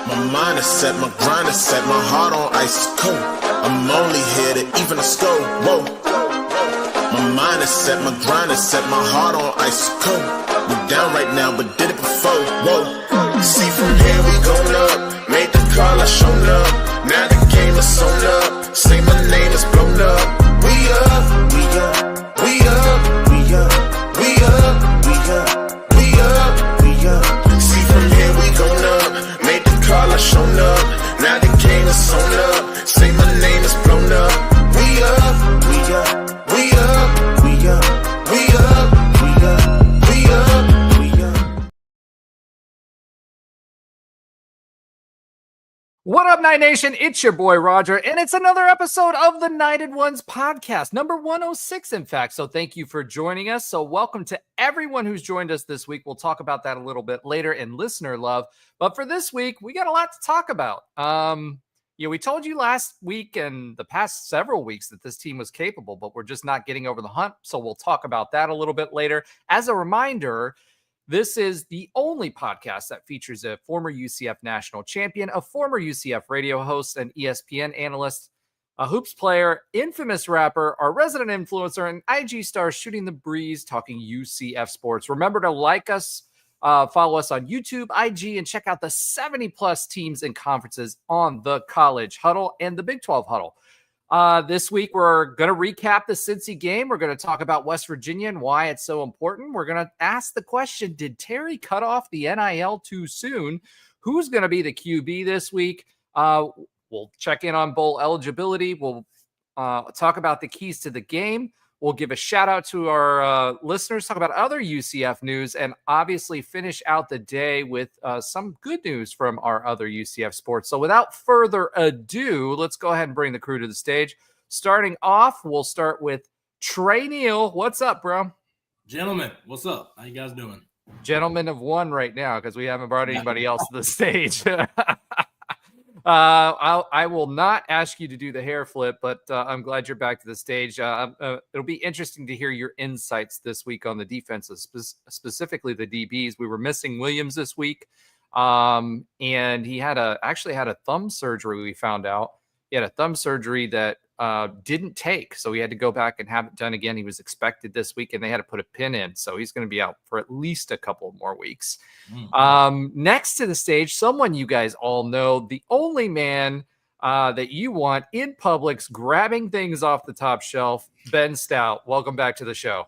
My mind is set, my grind is set, my heart on ice is cold. I'm only here to even a score. Whoa. My mind is set, my grind is set, my heart on ice is cold. We down right now, but did it before. Whoa. See from here we going up. Made the call, I shown up. Now the game is sewn up. Say my name is blown up. We up, we up, we up, we up, we up, we up, we up, we up. See from here we going up. Made the call, I shown up. Now the game is sewn up. Say my name is blown up. We up, we up, we up, we up, we up, we up, we up, we up. What up, Night Nation? It's your boy Roger, and it's another episode of the Knighted Ones podcast, number 106, in fact. So thank you for joining us. So welcome to everyone who's joined us this week. We'll talk about that a little bit later in listener love. But for this week, we got a lot to talk about. We told you last week and the past several weeks that this team was capable, but we're just not getting over the hump. So we'll talk about that a little bit later. As a reminder, this is the only podcast that features a former UCF national champion, a former UCF radio host, an ESPN analyst, a hoops player, infamous rapper, our resident influencer, and IG star shooting the breeze, talking UCF sports. Remember to like us, follow us on YouTube, IG, and check out the 70-plus teams and conferences on the College Huddle and the Big 12 Huddle. This week, we're going to recap the Cincy game. We're going to talk about West Virginia and why it's so important. We're going to ask the question, did Terry cut off the NIL too soon? Who's going to be the QB this week? We'll check in on bowl eligibility. We'll talk about the keys to the game. We'll give a shout out to our listeners, talk about other UCF news, and obviously finish out the day with some good news from our other UCF sports. So without further ado, let's go ahead and bring the crew to the stage. Starting off, we'll start with Trey Neal. What's up, bro? Gentlemen, what's up? How you guys doing? Gentlemen of one right now because we haven't brought anybody else to the stage. I will not ask you to do the hair flip, but I'm glad you're back to the stage. It'll be interesting to hear your insights this week on the defenses, specifically the DBs. We were missing Williams this week, and he actually had a thumb surgery. We found out he had a thumb surgery that didn't take, so he had to go back and have it done again. He was expected this week, and they had to put a pin in, so he's going to be out for at least a couple more weeks. Next to the stage, someone you guys all know, the only man that you want in Publix grabbing things off the top shelf, Ben Stout. Welcome back to the show.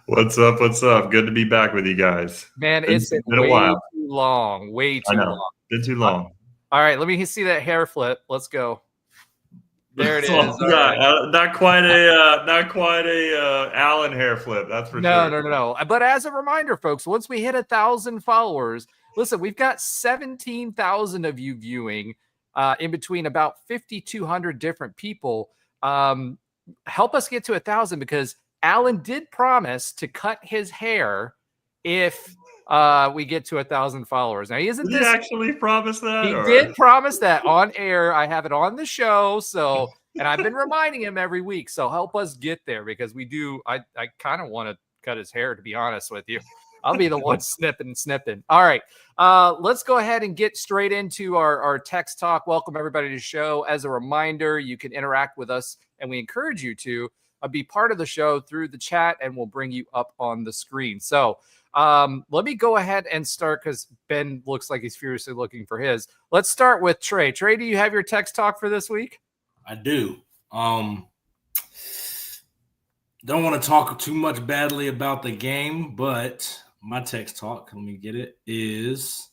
What's up? What's up? Good to be back with you guys. Man, it's been a while. Too long. Way too long. Been too long. All right, let me see that hair flip. Let's go. There it is. Not quite a Allen hair flip. That's for sure. No. But as a reminder, folks, once we hit 1,000 followers, listen, we've got 17,000 of you viewing in between about 5,200 different people. Help us get to 1,000 because Allen did promise to cut his hair if we get to 1,000 followers. Now, he actually promised that? He did promise that on air. I have it on the show. So, and I've been reminding him every week. So help us get there because I kind of want to cut his hair, to be honest with you. I'll be the one snipping. All right. Let's go ahead and get straight into our text talk. Welcome everybody to the show. As a reminder, you can interact with us and we encourage you to be part of the show through the chat and we'll bring you up on the screen. So, let me go ahead and start because Ben looks like he's furiously looking for his. Let's start with Trey. Trey, do you have your text talk for this week? I do. Don't want to talk too much badly about the game, but my text talk, let me get it, is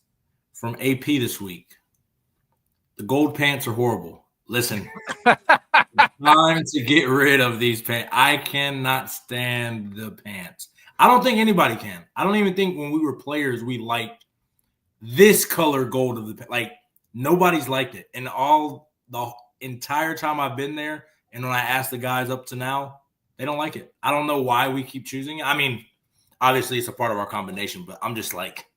from AP this week. The gold pants are horrible. Listen, it's time to get rid of these pants. I cannot stand the pants. I don't think anybody can. I don't even think when we were players, we liked this color gold of the, like, nobody's liked it. And the entire time I've been there, and when I ask the guys up to now, they don't like it. I don't know why we keep choosing it. I mean, obviously it's a part of our combination, but I'm just like,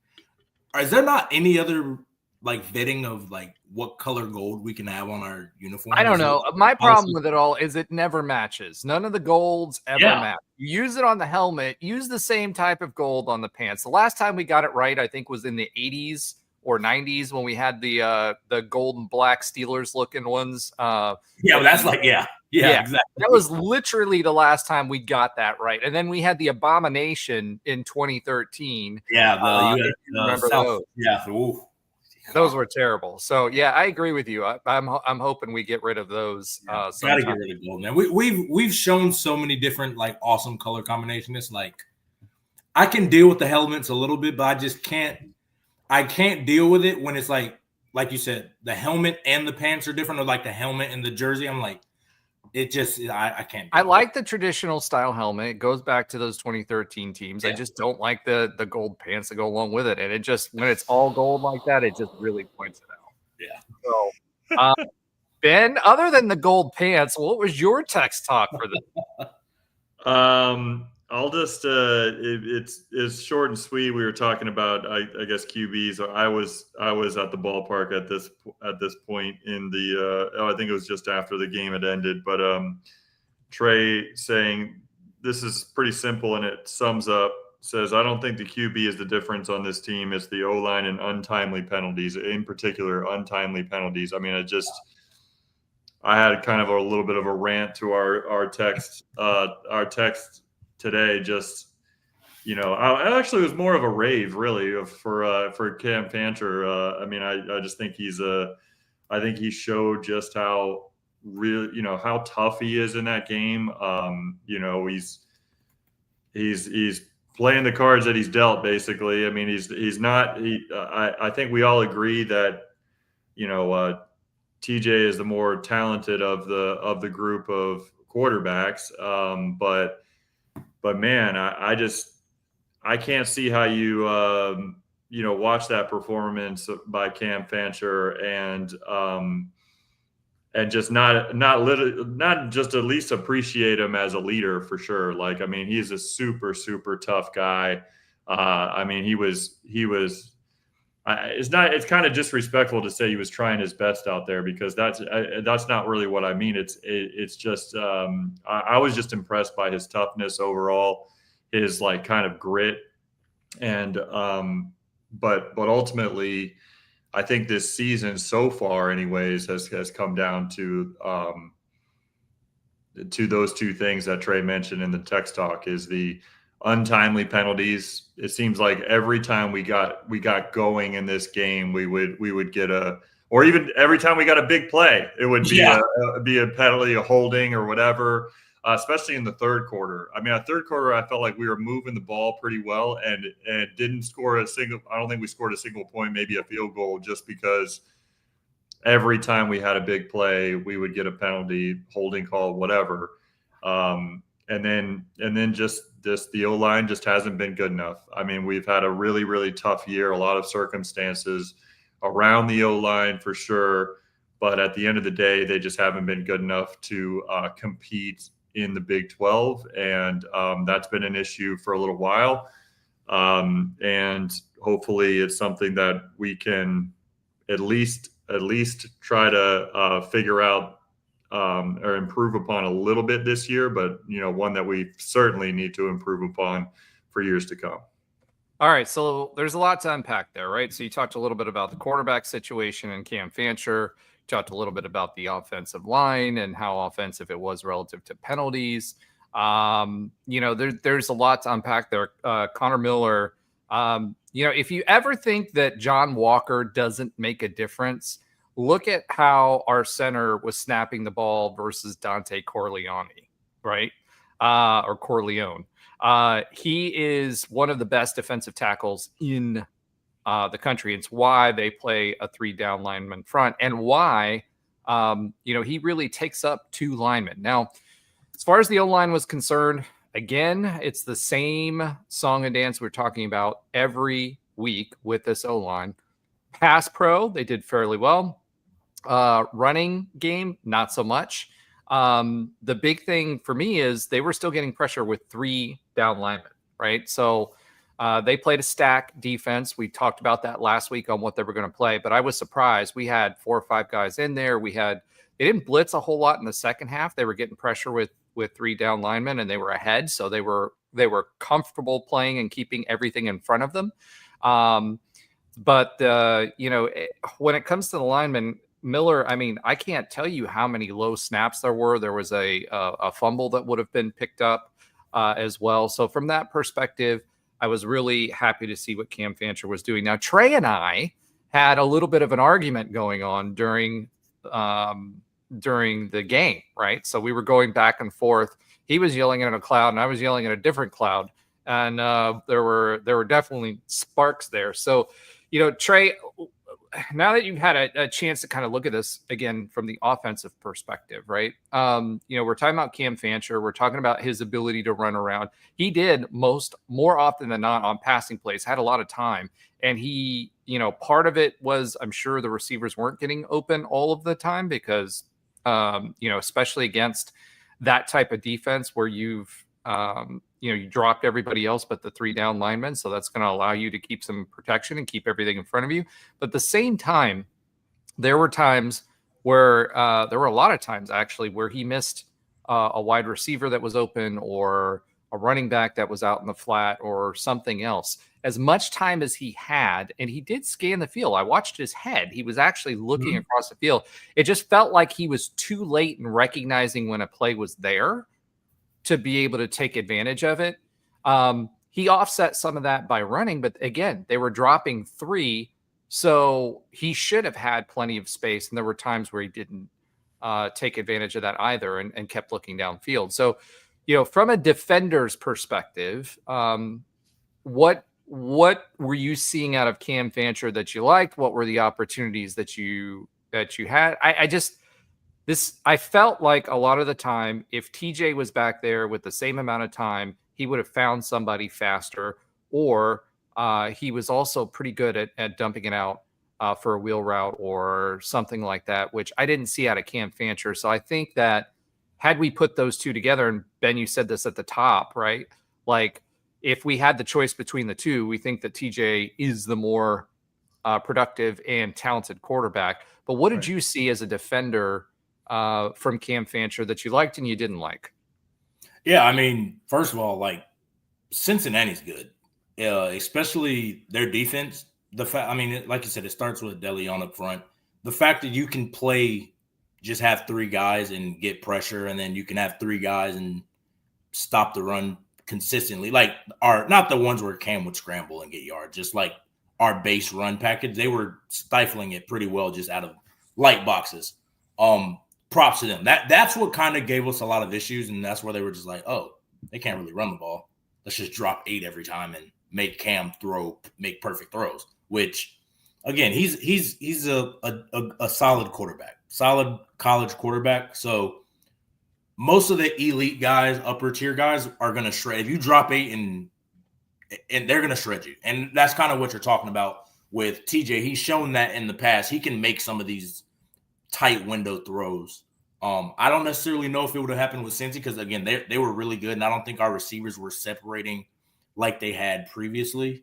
is there not any other like vetting of like what color gold we can have on our uniform? I don't know. My problem with it all is it never matches. None of the golds ever match. You use it on the helmet, use the same type of gold on the pants. The last time we got it right, I think, was in the 80s or 90s when we had the gold and black Steelers looking ones. That's like exactly. That was literally the last time we got that right. And then we had the abomination in 2013. Yeah, remember South, those? Yeah, ooh. Those were terrible. So yeah, I agree with you. I'm hoping we get rid of those. Gotta get rid of gold, man. We've shown so many different like awesome color combinations. Like I can deal with the helmets a little bit, but I just can't. I can't deal with it when it's like you said, the helmet and the pants are different, or like the helmet and the jersey. I'm like, it just I can't. I like the traditional style helmet. It goes back to those 2013 teams. I just don't like the gold pants that go along with it. And it just, when it's all gold like that, it just really points it out. Yeah. So, Ben, other than the gold pants, what was your text talk for this? I'll just it's short and sweet. We were talking about I guess QBs. I was at the ballpark at this point in the I think it was just after the game had ended. But Trey saying this is pretty simple and it sums up. Says I don't think the QB is the difference on this team. It's the O-line and untimely penalties, in particular untimely penalties. I mean, I had kind of a little bit of a rant to our text today. Just I actually was more of a rave really for Cam Fancher. I mean, I just think I think he showed just how how tough he is in that game. He's playing the cards that he's dealt basically. I mean, he's not. I think we all agree that TJ is the more talented of the group of quarterbacks. But man, I can't see how you watch that performance by Cam Fancher and just not just at least appreciate him as a leader for sure. Like, I mean, he's a super, super tough guy. I mean, he was it's kind of disrespectful to say he was trying his best out there because that's not really what I mean. It's just I was just impressed by his toughness overall, his like kind of grit, and but ultimately, I think this season so far, anyways, has come down to those two things that Trey mentioned in the text talk is the untimely penalties. It seems like every time we got going in this game, we would get or even every time we got a big play, it would be a penalty, a holding or whatever, especially in the third quarter. I mean, a third quarter, I felt like we were moving the ball pretty well and didn't score I don't think we scored a single point, maybe a field goal, just because every time we had a big play, we would get a penalty, holding call, whatever. And then just the O-line just hasn't been good enough. I mean, we've had a really, really tough year, a lot of circumstances around the O-line for sure. But at the end of the day, they just haven't been good enough to compete in the Big 12. And that's been an issue for a little while. And hopefully it's something that we can at least try to figure out or improve upon a little bit this year, but one that we certainly need to improve upon for years to come. All right, so there's a lot to unpack there, right? So you talked a little bit about the quarterback situation and Cam Fancher. You talked a little bit about the offensive line and how offensive it was relative to penalties. There's a lot to unpack there. Connor Miller, if you ever think that John Walker doesn't make a difference, look at how our center was snapping the ball versus Dante Corleone, right? Or Corleone. He is one of the best defensive tackles in the country. It's why they play a 3-down lineman front and why, he really takes up 2 linemen. Now, as far as the O-line was concerned, again, it's the same song and dance we're talking about every week with this O-line. Pass pro, they did fairly well. Running game, not so much. The big thing for me is they were still getting pressure with 3 down linemen, right? So they played a stack defense. We talked about that last week on what they were going to play, but I was surprised. We had 4 or 5 guys in there. They didn't blitz a whole lot in the second half. They were getting pressure with 3 down linemen and they were ahead. So they were comfortable playing and keeping everything in front of them. But when it comes to the lineman, Miller, I mean, I can't tell you how many low snaps there were. There was a fumble that would have been picked up as well. So from that perspective, I was really happy to see what Cam Fancher was doing. Now, Trey and I had a little bit of an argument going on during the game, right? So we were going back and forth. He was yelling at a cloud, and I was yelling at a different cloud, and there were definitely sparks there. So, Trey, now that you've had a chance to kind of look at this again from the offensive perspective, right? We're talking about Cam Fancher. We're talking about his ability to run around. He did more often than not on passing plays, had a lot of time. And he, part of it was, I'm sure the receivers weren't getting open all of the time because, especially against that type of defense where you dropped everybody else but the 3 down linemen. So that's going to allow you to keep some protection and keep everything in front of you. But at the same time, there were times where there were a lot of times actually where he missed a wide receiver that was open or a running back that was out in the flat or something else. As much time as he had, and he did scan the field. I watched his head. He was actually looking across the field. It just felt like he was too late in recognizing when a play was there to be able to take advantage of it. He offset some of that by running, but again, they were dropping 3. So he should have had plenty of space. And there were times where he didn't take advantage of that either and kept looking downfield. So, from a defender's perspective, what were you seeing out of Cam Fancher that you liked? What were the opportunities that you had? I felt like a lot of the time, if TJ was back there with the same amount of time, he would have found somebody faster, or he was also pretty good at dumping it out for a wheel route or something like that, which I didn't see out of Cam Fancher. So I think that had we put those two together, and Ben, you said this at the top, right? Like if we had the choice between the two, we think that TJ is the more productive and talented quarterback. But what did you see as a defender from Cam Fancher that you liked and you didn't like? Yeah, I mean, first of all, like Cincinnati's good, especially their defense. Like you said, it starts with DeLeon up front. The fact that you can have 3 guys and get pressure, and then you can have 3 guys and stop the run consistently. Like not the ones where Cam would scramble and get yards, just like our base run package. They were stifling it pretty well just out of light boxes. Props to them. That's what kind of gave us a lot of issues, and that's where they were just like, oh, they can't really run the ball. Let's just drop 8 every time and make Cam make perfect throws. Which, again, he's a solid quarterback, solid college quarterback. So most of the elite guys, upper tier guys, are going to shred. If you drop 8 and they're going to shred you, and that's kind of what you're talking about with TJ. He's shown that in the past he can make some of these tight window throws. I don't necessarily know if it would have happened with Cincy because, again, they were really good, and I don't think our receivers were separating like they had previously.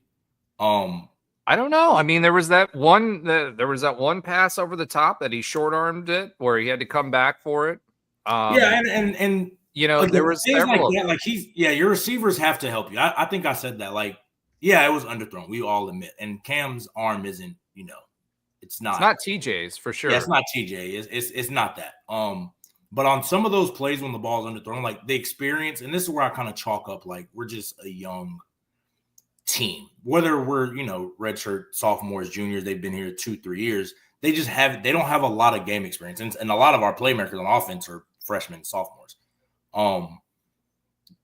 I don't know. I mean, there was that one pass over the top that he short-armed it where he had to come back for it. And like, there was things several. Like that. Your receivers have to help you. I think I said that. Like, yeah, it was underthrown. We all admit. And Cam's arm isn't, it's not TJ's for sure. Yeah, it's not TJ. It's not that. But on some of those plays when the ball's underthrown, like the experience, and this is where I kind of chalk up, like we're just a young team. Whether we're, redshirt sophomores, juniors, they've been here 2-3 years. They don't have a lot of game experience. And a lot of our playmakers on offense are freshmen, sophomores.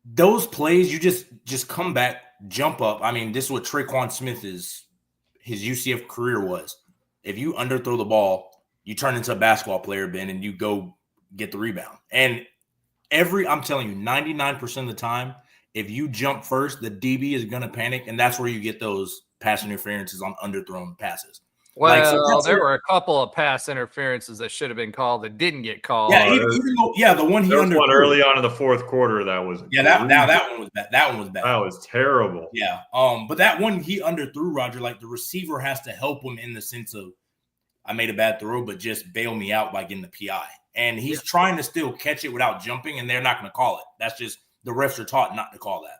Those plays, you just come back, jump up. I mean, this is what Traquan Smith his UCF career was. If you underthrow the ball, you turn into a basketball player, Ben, and you go get the rebound. And I'm telling you, 99% of the time, if you jump first, the DB is going to panic, and that's where you get those pass interferences on underthrown passes. Well, there were a couple of pass interferences that should have been called that didn't get called. Yeah, the one he underthrew. One early on in the fourth quarter that was. Yeah, that one was bad. That one was bad. That was terrible. Yeah. But that one he underthrew, Roger. Like the receiver has to help him in the sense of, I made a bad throw, but just bail me out by getting the PI. And he's trying to still catch it without jumping, and they're not going to call it. That's just the refs are taught not to call that.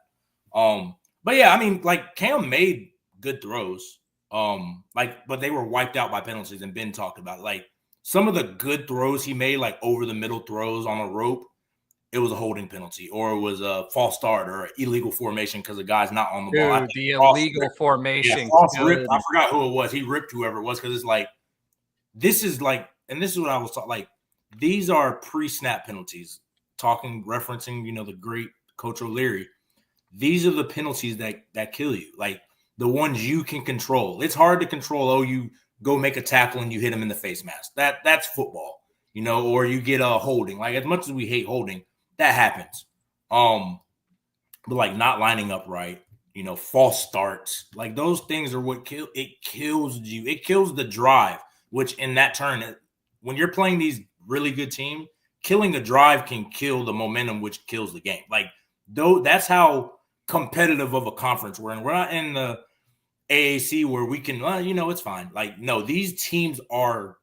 But yeah, I mean, like Cam made good throws. But they were wiped out by penalties, and Ben talked about it. Like some of the good throws he made, like over the middle throws on a rope, it was a holding penalty, or it was a false start or illegal formation because the guy's not on the ball. Dude, the illegal formation. Frost ripped. I forgot who it was. He ripped whoever it was because it's like this is like, and this is what I was talking. Like these are pre-snap penalties. Referencing, the great Coach O'Leary. These are the penalties that kill you. Like the ones you can control. It's hard to control. Oh, you go make a tackle and you hit him in the face mask. That's football, or you get a holding. Like as much as we hate holding, that happens. But like not lining up right, false starts, like those things are what kills you. It kills the drive, which in that turn, when you're playing these really good teams, killing the drive can kill the momentum, which kills the game. Like that's how competitive of a conference we're in. We're not in the AAC where we can, it's fine. Like, no, these teams are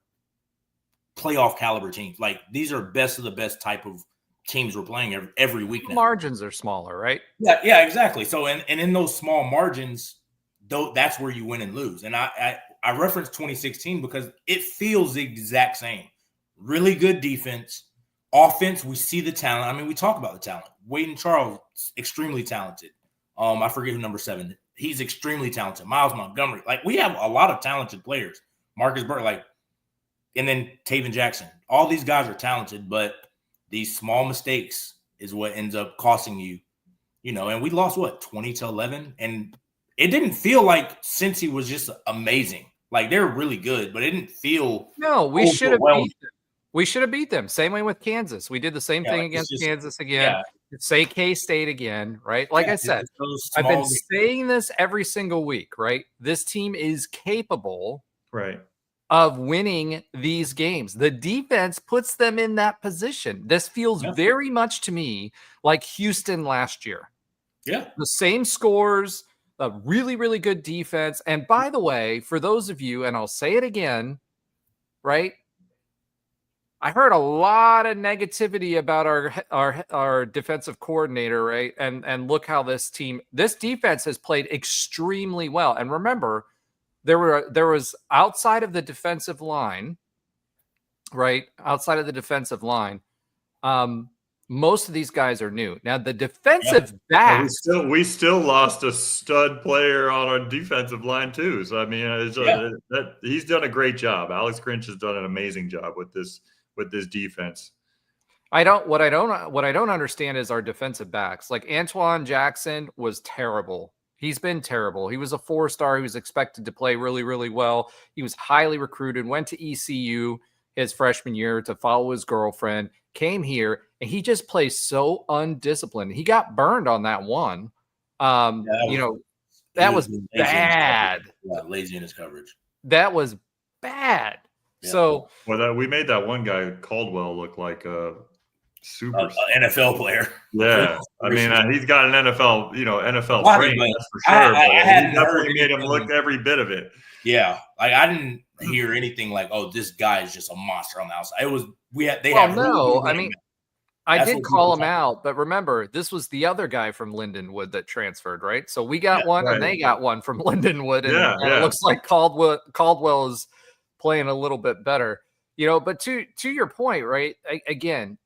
playoff caliber teams. Like these are best of the best type of teams we're playing every week now. Margins are smaller, right? Yeah, exactly. So, and in those small margins, that's where you win and lose. And I referenced 2016 because it feels the exact same. Really good defense. Offense, we see the talent. I mean, we talk about the talent. Wade Charles, extremely talented. I forget who number 7. He's extremely talented. Miles Montgomery. Like, we have a lot of talented players. Marcus Burke, and then Taven Jackson. All these guys are talented, but these small mistakes is what ends up costing you, and we lost 20-11. And it didn't feel like Cincy was just amazing. Like they're really good, but it didn't feel. No, we should have beat them. We should have beat them. Same way with Kansas. We did the same thing against Kansas again. Yeah. Say K-State again, right? Like I said, I've been saying this every single week, right? This team is capable, right, of winning these games. The defense puts them in that position. This feels very much to me like Houston last year. Yeah. The same scores, a really, really good defense. And by the way, for those of you, and I'll say it again, right? I heard a lot of negativity about our defensive coordinator, right? And look how this defense has played extremely well. And remember, there was outside of the defensive line, right? Outside of the defensive line, most of these guys are new. Now the defensive back, we still lost a stud player on our defensive line too. So I mean, he's done a great job. Alex Grinch has done an amazing job with this defense. What I don't understand is our defensive backs. Like Antoine Jackson was terrible. He's been terrible. He was a 4-star. He was expected to play really, really well. He was highly recruited, went to ECU his freshman year to follow his girlfriend, came here, and he just plays so undisciplined. He got burned on that one. That was bad. Lazy in his coverage. That was bad. Yeah. So we made that one guy Caldwell look like a super NFL player. Yeah, I mean he's got an NFL training, that's for sure. He definitely made him look every bit of it. Yeah, like I didn't hear anything like, "Oh, this guy is just a monster on the outside." It was I did call him out, but remember, this was the other guy from Lindenwood that transferred, right? So we got one, and they got one from Lindenwood, and it looks like Caldwell is playing a little bit better, But to your point, right? Again,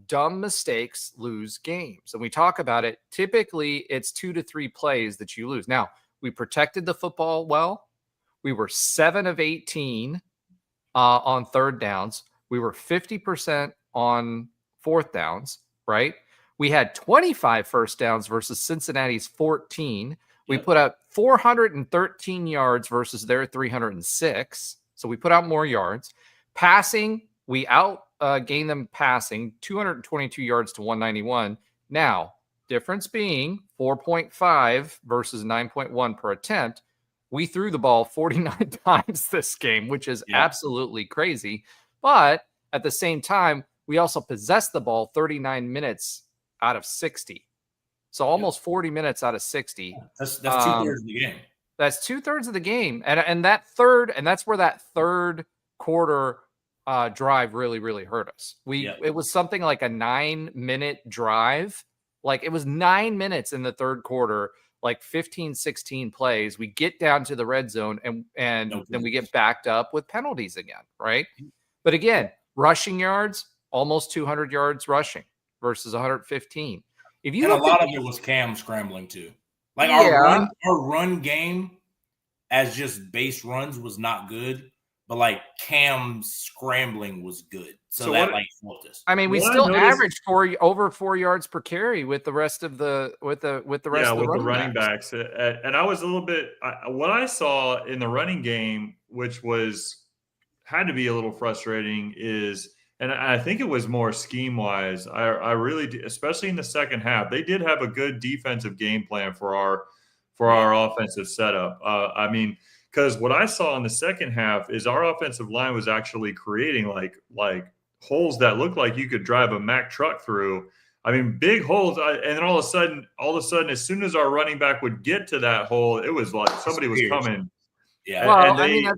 dumb mistakes lose games, and we talk about it. Typically, it's 2 to 3 plays that you lose. Now, we protected the football well. We were 7 of 18 on third downs. We were 50% on fourth downs, right? We had 25 first downs versus Cincinnati's 14. We put up 413 yards versus their 306. So we put out more yards. Passing, we gained them passing 222 yards to 191. Now, difference being 4.5 versus 9.1 per attempt. We threw the ball 49 times this game, which is absolutely crazy. But at the same time, we also possessed the ball 39 minutes out of 60. So almost 40 minutes out of 60. That's 2/3 of the game. That's 2/3 of the game. And that's where that third quarter drive really, really hurt us. It was something like a 9-minute drive. Like it was 9 minutes in the third quarter like 15, 16 plays. We get down to the red zone and then we get backed up with penalties again, right? But again, rushing yards, almost 200 yards rushing versus 115. If you and a look lot at, of it was Cam scrambling too. Like Yeah. our run game as just base runs was not good, but like Cam's scrambling was good. So that what, like helped us. I mean, we what I still noticed- averaged over 4 yards per carry with the rest of the rest of the running backs. And I was a little bit what I saw in the running game, which had to be a little frustrating, is, and I think it was more scheme wise. I really do, especially in the second half, they did have a good defensive game plan for our offensive setup. I mean, because what I saw in the second half is our offensive line was actually creating like holes that looked like you could drive a Mack truck through. I mean, big holes. And then all of a sudden, as soon as our running back would get to that hole, it was like somebody was coming. Yeah. Well, And I mean,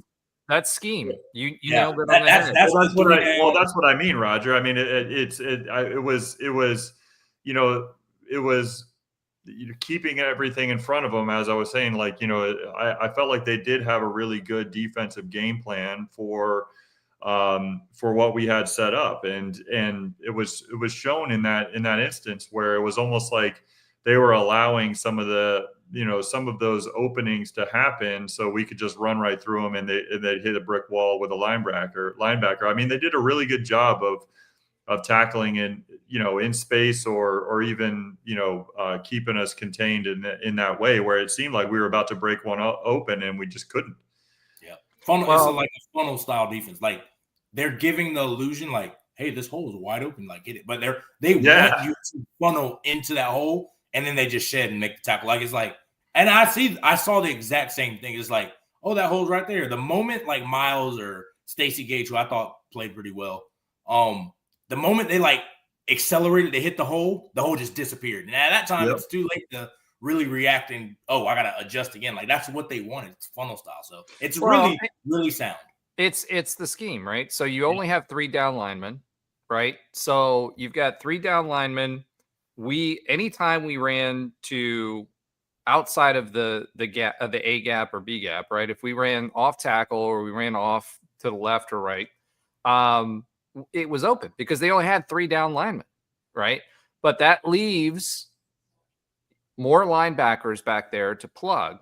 that's scheme. You nailed it on the head. That's what I mean, Roger. I mean, it was keeping everything in front of them. As I was saying, like, I felt like they did have a really good defensive game plan for what we had set up, and it was shown in that instance where it was almost like they were allowing some of those openings to happen so we could just run right through them, and they'd hit a brick wall with a linebacker. I mean, they did a really good job of tackling in space or even keeping us contained in that way where it seemed like we were about to break one open and we just couldn't. Yeah, it's like a funnel style defense. Like they're giving the illusion like, hey, this hole is wide open, like get it, but they want you to funnel into that hole. And then they just shed and make the tackle. Like, it's like, and I saw the exact same thing. It's like, oh, that hole's right there. The moment like Miles or Stacey Gage, who I thought played pretty well, the moment they like accelerated, they hit the hole just disappeared. And at that time, It's too late to really react and, I got to adjust again. Like, that's what they wanted. It's funnel style. So it's really sound. It's the scheme, right? So you only have 3 down linemen, right? So you've got 3 down linemen. Anytime we ran to outside of the gap of the A gap or B gap, right? If we ran off tackle or we ran off to the left or right, it was open because they only had 3 down linemen, right? But that leaves more linebackers back there to plug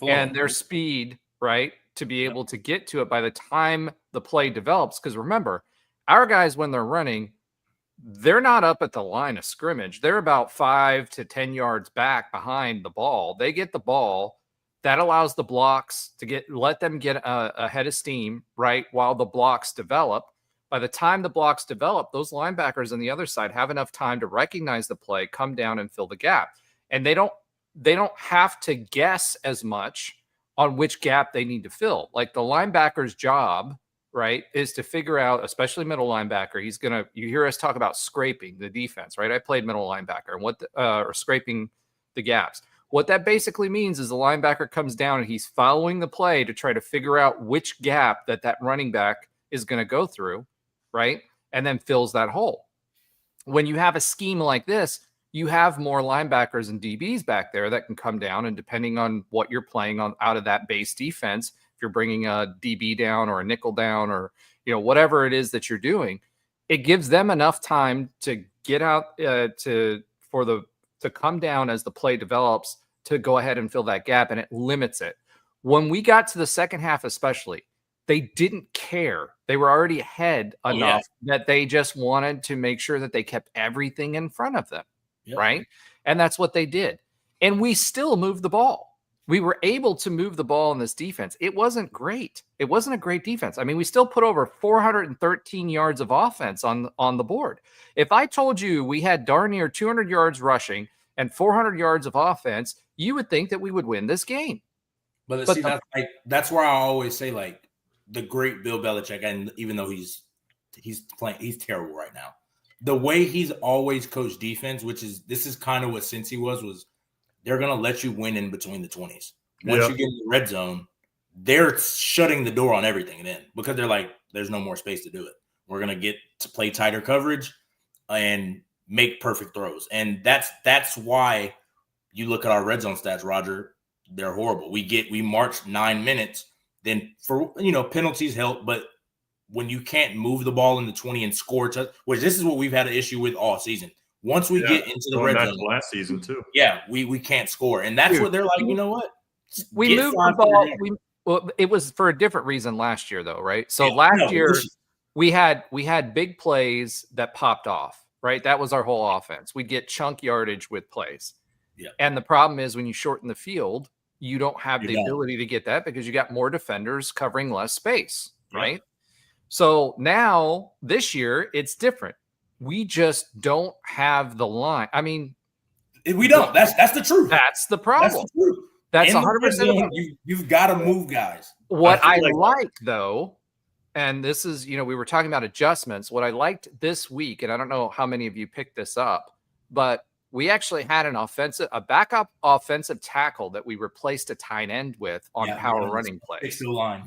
and their speed, right, to be able to get to it by the time the play develops. Because remember, our guys, when they're running, they're not up at the line of scrimmage. They're about 5 to 10 yards back behind the ball. They get the ball. That allows the blocks to let them get ahead of steam, right, while the blocks develop. By the time the blocks develop, those linebackers on the other side have enough time to recognize the play, come down and fill the gap. And they don't have to guess as much on which gap they need to fill. Like the linebacker's job, right, is to figure out, especially middle linebacker. You hear us talk about scraping the defense, right? I played middle linebacker and or scraping the gaps. What that basically means is the linebacker comes down and he's following the play to try to figure out which gap that running back is going to go through, right? And then fills that hole. When you have a scheme like this, you have more linebackers and DBs back there that can come down, and depending on what you're playing on out of that base defense, if you're bringing a DB down or a nickel down or whatever it is that you're doing, it gives them enough time to get out to come down as the play develops to go ahead and fill that gap, and it limits it. When we got to the second half, especially, they didn't care. They were already ahead enough that they just wanted to make sure that they kept everything in front of them, right? And that's what they did. And we still moved the ball. We were able to move the ball in this defense. It wasn't great. It wasn't a great defense. I mean, we still put over 413 yards of offense on the board. If I told you we had darn near 200 yards rushing and 400 yards of offense, you would think that we would win this game. But see, that's where I always say, like, the great Bill Belichick, and even though he's terrible right now, the way he's always coached defense, this is kind of what Cincy was they're going to let you win in between the 20s. Once you get in the red zone, they're shutting the door on everything then, because they're like, there's no more space to do it. We're going to get to play tighter coverage and make perfect throws. And that's why you look at our red zone stats, Roger, they're horrible. We marched 9 minutes. Then for penalties help, but when you can't move the ball in the 20 and score, which this is what we've had an issue with all season. Once we get into the red zone, last season too. Yeah, we can't score, and that's what they're like. You know what? We moved the ball. Well, it was for a different reason last year, though, right? So last year we had big plays that popped off, right? That was our whole offense. We'd get chunk yardage with plays. Yeah. And the problem is when you shorten the field, you don't have the ability to get that because you got more defenders covering less space, right? So now this year it's different. We just don't have the line. I mean, we don't. That's the truth. That's the problem. That's the truth. That's 100%. You've got to move guys. What I like though, and this is, we were talking about adjustments. What I liked this week, and I don't know how many of you picked this up, but we actually had a backup offensive tackle that we replaced a tight end with on power running plays. Fix the line,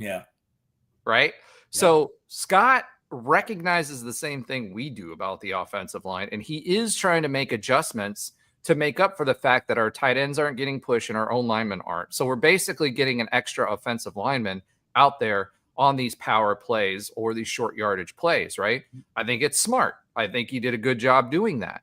right. Yeah. So Scott recognizes the same thing we do about the offensive line, and he is trying to make adjustments to make up for the fact that our tight ends aren't getting pushed and our own linemen aren't. So we're basically getting an extra offensive lineman out there on these power plays or these short yardage plays, right? I think it's smart. I think he did a good job doing that.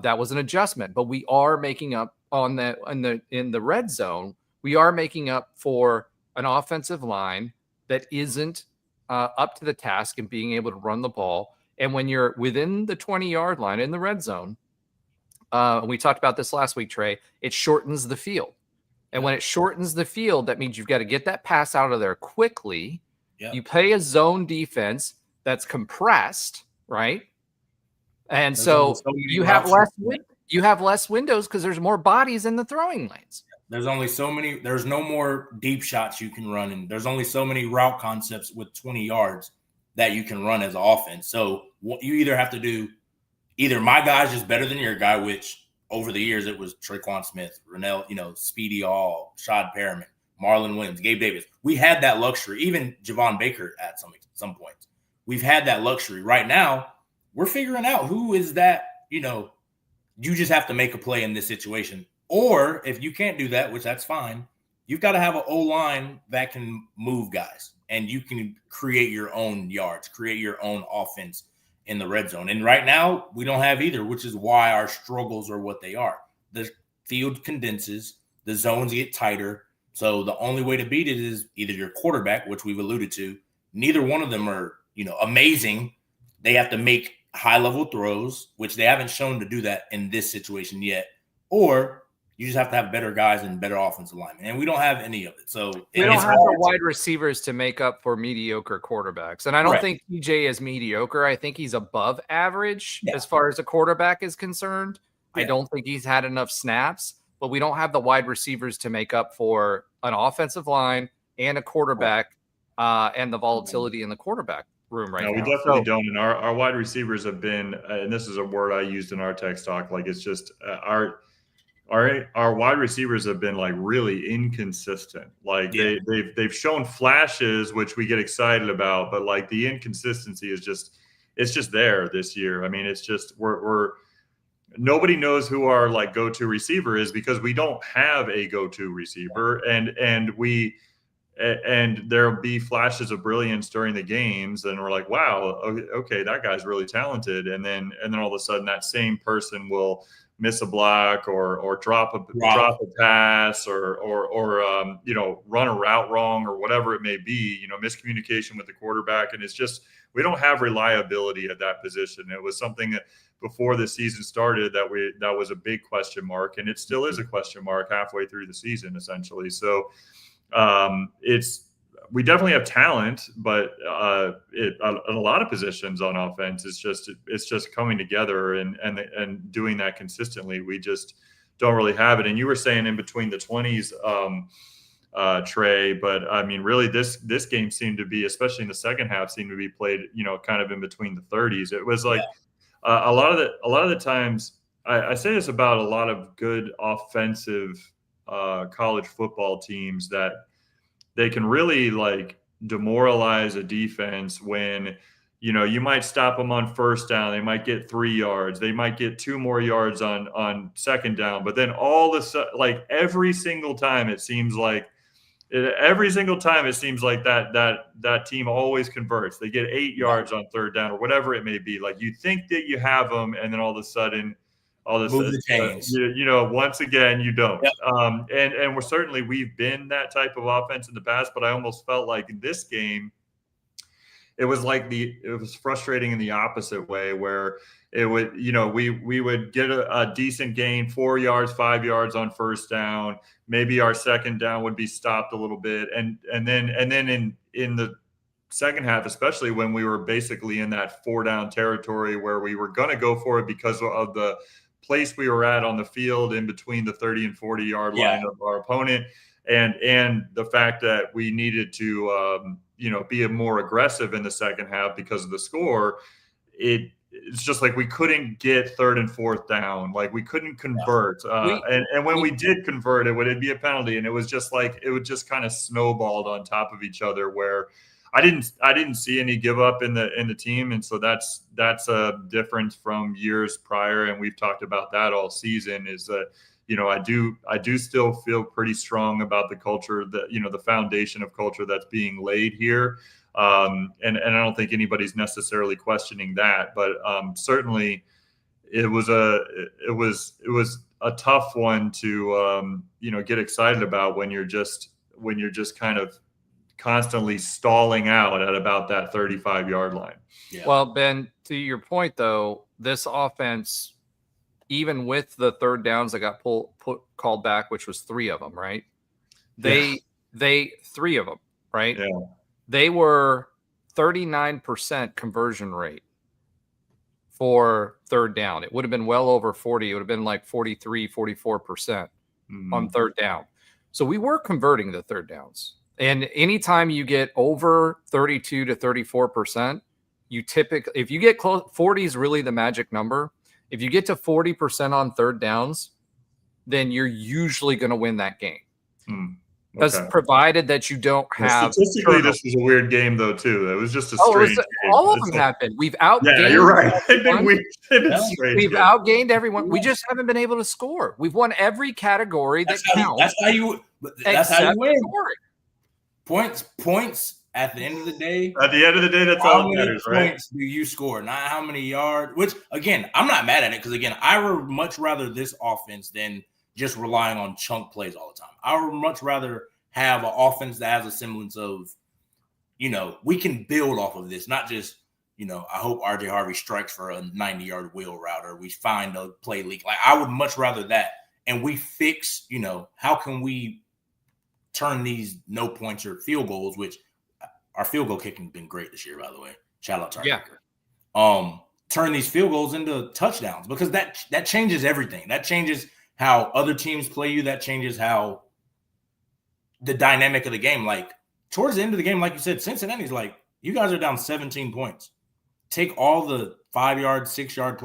That was an adjustment, but we are making up in the red zone. We are making up for an offensive line that isn't up to the task and being able to run the ball. And when you're within the 20-yard line in the red zone, we talked about this last week, Trey, it shortens the field. And when it shortens the field, that means you've got to get that pass out of there quickly. Yep. You play a zone defense that's compressed, right? And so you have less windows because there's more bodies in the throwing lanes. There's only so many. There's no more deep shots you can run, and there's only so many route concepts with 20 yards that you can run as an offense. So what you either have to do, either my guy's just better than your guy, which over the years it was Traquan Smith, Rennell, Speedy All, Shad Perriman, Marlon Williams, Gabe Davis. We had that luxury, even Javon Baker at some points. We've had that luxury. Right now, we're figuring out who is that, you just have to make a play in this situation. Or if you can't do that, which that's fine, you've got to have an O-line that can move guys, and you can create your own yards, create your own offense in the red zone. And right now, we don't have either, which is why our struggles are what they are. The field condenses, the zones get tighter. So the only way to beat it is either your quarterback, which we've alluded to. Neither one of them are, amazing. They have to make high-level throws, which they haven't shown to do that in this situation yet. Or you just have to have better guys and better offensive linemen. And we don't have any of it. So we don't have the wide receivers to make up for mediocre quarterbacks. And I don't think TJ is mediocre. I think he's above average as far as a quarterback is concerned. I don't think he's had enough snaps, but we don't have the wide receivers to make up for an offensive line and a quarterback and the volatility in the quarterback room right now. We definitely don't. And our wide receivers have been, and this is a word I used in our text talk, like it's just our wide receivers have been like really inconsistent. Like they've shown flashes, which we get excited about, but like the inconsistency is it's just there this year. I mean, it's just we're nobody knows who our like go-to receiver is because we don't have a go-to receiver, and there'll be flashes of brilliance during the games, and we're like, wow, okay, that guy's really talented, and then all of a sudden that same person will miss a block or drop a pass or run a route wrong or whatever it may be, miscommunication with the quarterback. And it's just, we don't have reliability at that position. It was something that before the season started that was a big question mark, and it still is a question mark halfway through the season, essentially. So we definitely have talent, but in a lot of positions on offense, it's just coming together and doing that consistently. We just don't really have it. And you were saying in between the 20s, Trey, but I mean, really, this game seemed to be, especially in the second half, seemed to be played, kind of in between the 30s. It was like a lot of the times. I say this about a lot of good offensive college football teams that they can really like demoralize a defense when you might stop them on first down. They might get 3 yards. They might get 2 more yards on second down. But then like every single time it seems like that team always converts. They get 8 yards on third down or whatever it may be. Like you think that you have them, and then all of a sudden, move the chains. Once again you don't. Yep. And we've been that type of offense in the past, but I almost felt like in this game, it was frustrating in the opposite way, where it would, we would get a decent gain, 4 yards, 5 yards on first down. Maybe our second down would be stopped a little bit. And then in the second half, especially when we were basically in that 4-down territory where we were going to go for it because of the place we were at on the field in between the 30 and 40 yard line of our opponent. And the fact that we needed to, be more aggressive in the second half because of the score, it's just like we couldn't get third and fourth down. Like we couldn't convert. And when we did convert, it'd be a penalty. And it was just like, it would just kind of snowballed on top of each other, where I didn't see any give up in the team. And so that's a difference from years prior. And we've talked about that all season, is that, I do still feel pretty strong about the culture that, the foundation of culture that's being laid here. And I don't think anybody's necessarily questioning that, but certainly it was a tough one to, get excited about when you're just kind of constantly stalling out at about that 35-yard line. Yeah. Well, Ben, to your point though, this offense, even with the third downs that got called back, which was 3 of them, right? They 3 of them, right? Yeah. They were 39% conversion rate for third down. It would have been well over 40. It would have been like 43, 44% on third down. So we were converting the third downs. And anytime you get over 32 to 34%, you typically, if you get close, 40 is really the magic number. If you get to 40% on third downs, then you're usually going to win that game. Because provided that you don't have statistically, this was a weird game though too. It was just a strange game. All of them have been. We've outgained. Yeah, you're right. We've outgained everyone. We just haven't been able to score. We've won every category that counts. That's how you win. Points. At the end of the day, that's all that matters, right? How many points do you score, not how many yards? Which, again, I'm not mad at it, because, again, I would much rather this offense than just relying on chunk plays all the time. I would much rather have an offense that has a semblance of, we can build off of this, not just, I hope RJ Harvey strikes for a 90-yard wheel route, or we find a play leak. Like, I would much rather that. And we fix, how can we turn these no points or field goals, which our field goal kicking has been great this year, by the way. Shout out to our kicker. Turn these field goals into touchdowns, because that changes everything. That changes how other teams play you. That changes how the dynamic of the game. Like, towards the end of the game, like you said, Cincinnati's like, you guys are down 17 points. Take all the 5-yard, 6-yard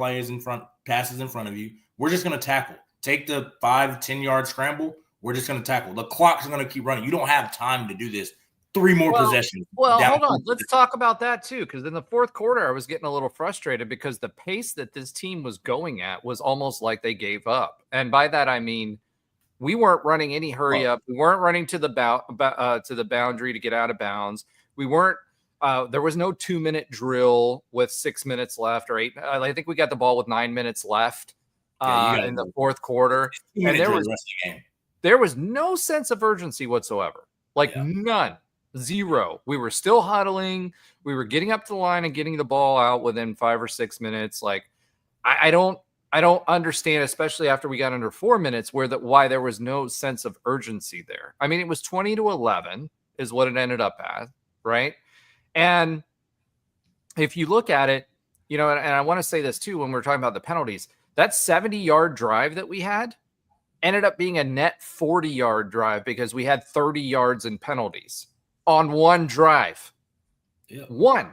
passes in front of you. We're just going to tackle. Take the 5-10-yard scramble. We're just going to tackle. The clock's going to keep running. You don't have time to do this. 3 more possessions. Well, hold on. Let's talk about that too, because in the fourth quarter, I was getting a little frustrated because the pace that this team was going at was almost like they gave up. And by that, I mean, we weren't running any hurry up. We weren't running to the boundary to get out of bounds. We weren't. There was no 2-minute drill with 6 minutes left or 8. I think we got the ball with 9 minutes left in the fourth quarter, and there was no sense of urgency whatsoever. None. Zero. We were still huddling. We were getting up to the line and getting the ball out within 5 or 6 minutes. Like, I don't understand, especially after we got under 4 minutes, why there was no sense of urgency there. I mean, it was 20-11 is what it ended up at, right? And if you look at it, and I want to say this too, when we're talking about the penalties, that 70-yard drive that we had ended up being a net 40-yard drive because we had 30 yards in penalties on one drive. One,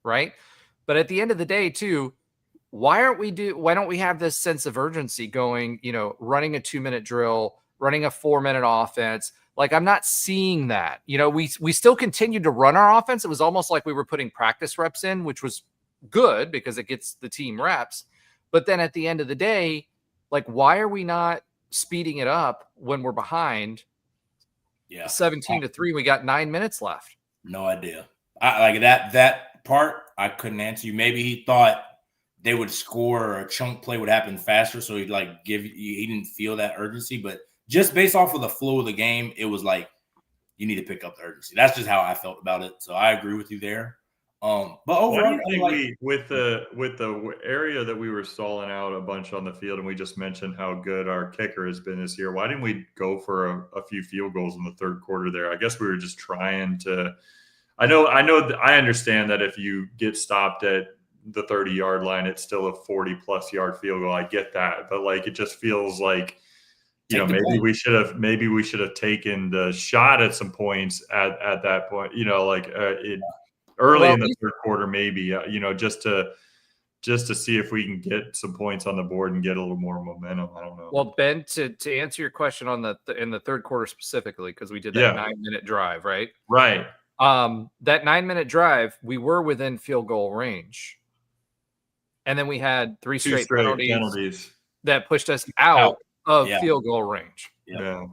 right? But at the end of the day too, why don't we have this sense of urgency going, running a 2-minute drill, running a 4-minute offense? Like, I'm not seeing that. You know, we still continued to run our offense. It was almost like we were putting practice reps in, which was good because it gets the team reps. But then at the end of the day, like, why are we not speeding it up when we're behind 17-3? We got 9 minutes left. No idea. I like that part. I couldn't answer you. Maybe he thought they would score or a chunk play would happen faster, so he'd like he didn't feel that urgency. But just based off of the flow of the game, it was like you need to pick up the urgency. That's just how I felt about it. So I agree with you there. But overall, I think we with the area that we were stalling out a bunch on the field, and we just mentioned how good our kicker has been this year. Why didn't we go for a few field goals in the third quarter there? I guess we were just trying to. I understand that if you get stopped at the 30-yard line, it's still a 40+ yard field goal. I get that, but like it just feels like maybe we should have taken the shot at some points at that point. Early in the third quarter, maybe just to see if we can get some points on the board and get a little more momentum. I don't know. Well, Ben, to answer your question on in the third quarter specifically, because we did that 9-minute drive, right? Right. That 9-minute drive, we were within field goal range. And then we had three straight penalties that pushed us out of field goal range. Yeah.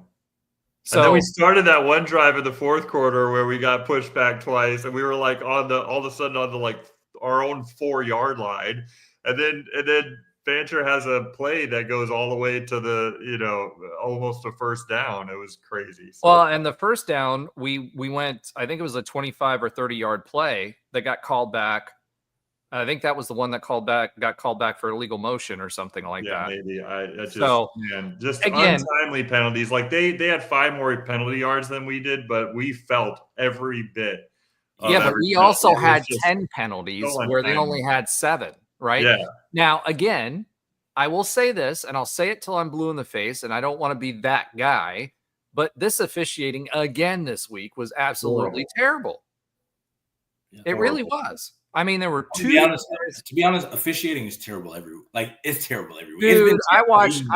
So and then we started that one drive in the fourth quarter where we got pushed back twice, and we were like all of a sudden on the like our own 4-yard line. And then Fancher has a play that goes all the way to the, almost a first down. It was crazy. So. Well, and the first down, we went, I think it was a 25 or 30-yard play that got called back. I think that was the one that got called back for illegal motion or something like that. Maybe. Just again, untimely penalties. Like they had 5 more penalty yards than we did, but we felt every bit. But we also had 10 penalties where they only had 7. Right? Yeah. Now, again, I will say this, and I'll say it till I'm blue in the face, and I don't want to be that guy, but this officiating again this week was absolutely terrible. Yeah, it really was. I mean, there were 2. To be honest, officiating is terrible every week. Like, it's terrible every week. Dude, I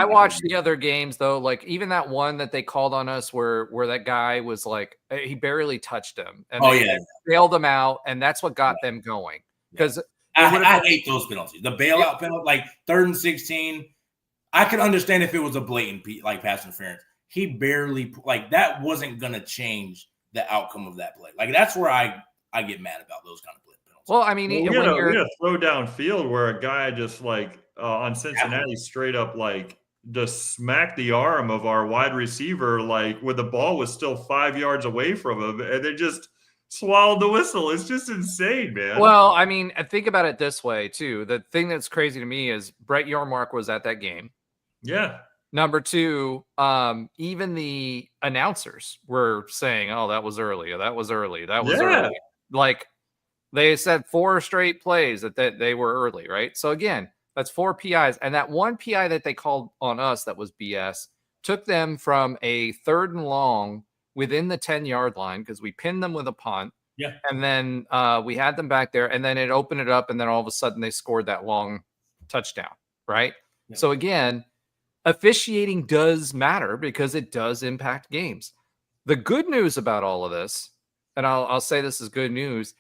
watched the other games though. Like even that one that they called on us where that guy was like he barely touched him, and they bailed him out, and that's what got them going because. I hate those penalties. The bailout penalty, like 3rd and 16. I could understand if it was a blatant like pass interference. He barely that wasn't gonna change the outcome of that play. Like that's where I get mad about those kind of penalties. Well, I mean, we had a throw down field where a guy just on Cincinnati straight up just smacked the arm of our wide receiver when the ball was still 5 yards away from him, and they just swallowed the whistle. It's just insane, man. Well, I mean, think about it this way too. The thing that's crazy to me is Brett Yormark was at that game. Yeah. Number 2, even the announcers were saying, "Oh, that was early. That was early. That was early." Like they said 4 straight plays that they were early, right? So again, that's 4 PIs, and that one PI that they called on us that was BS took them from a 3rd and long within the 10-yard line because we pinned them with a punt. Yeah. And then we had them back there, and then it opened it up, and then all of a sudden they scored that long touchdown, right? Yeah. So again, officiating does matter because it does impact games. The good news about all of this, and I'll say this is good news,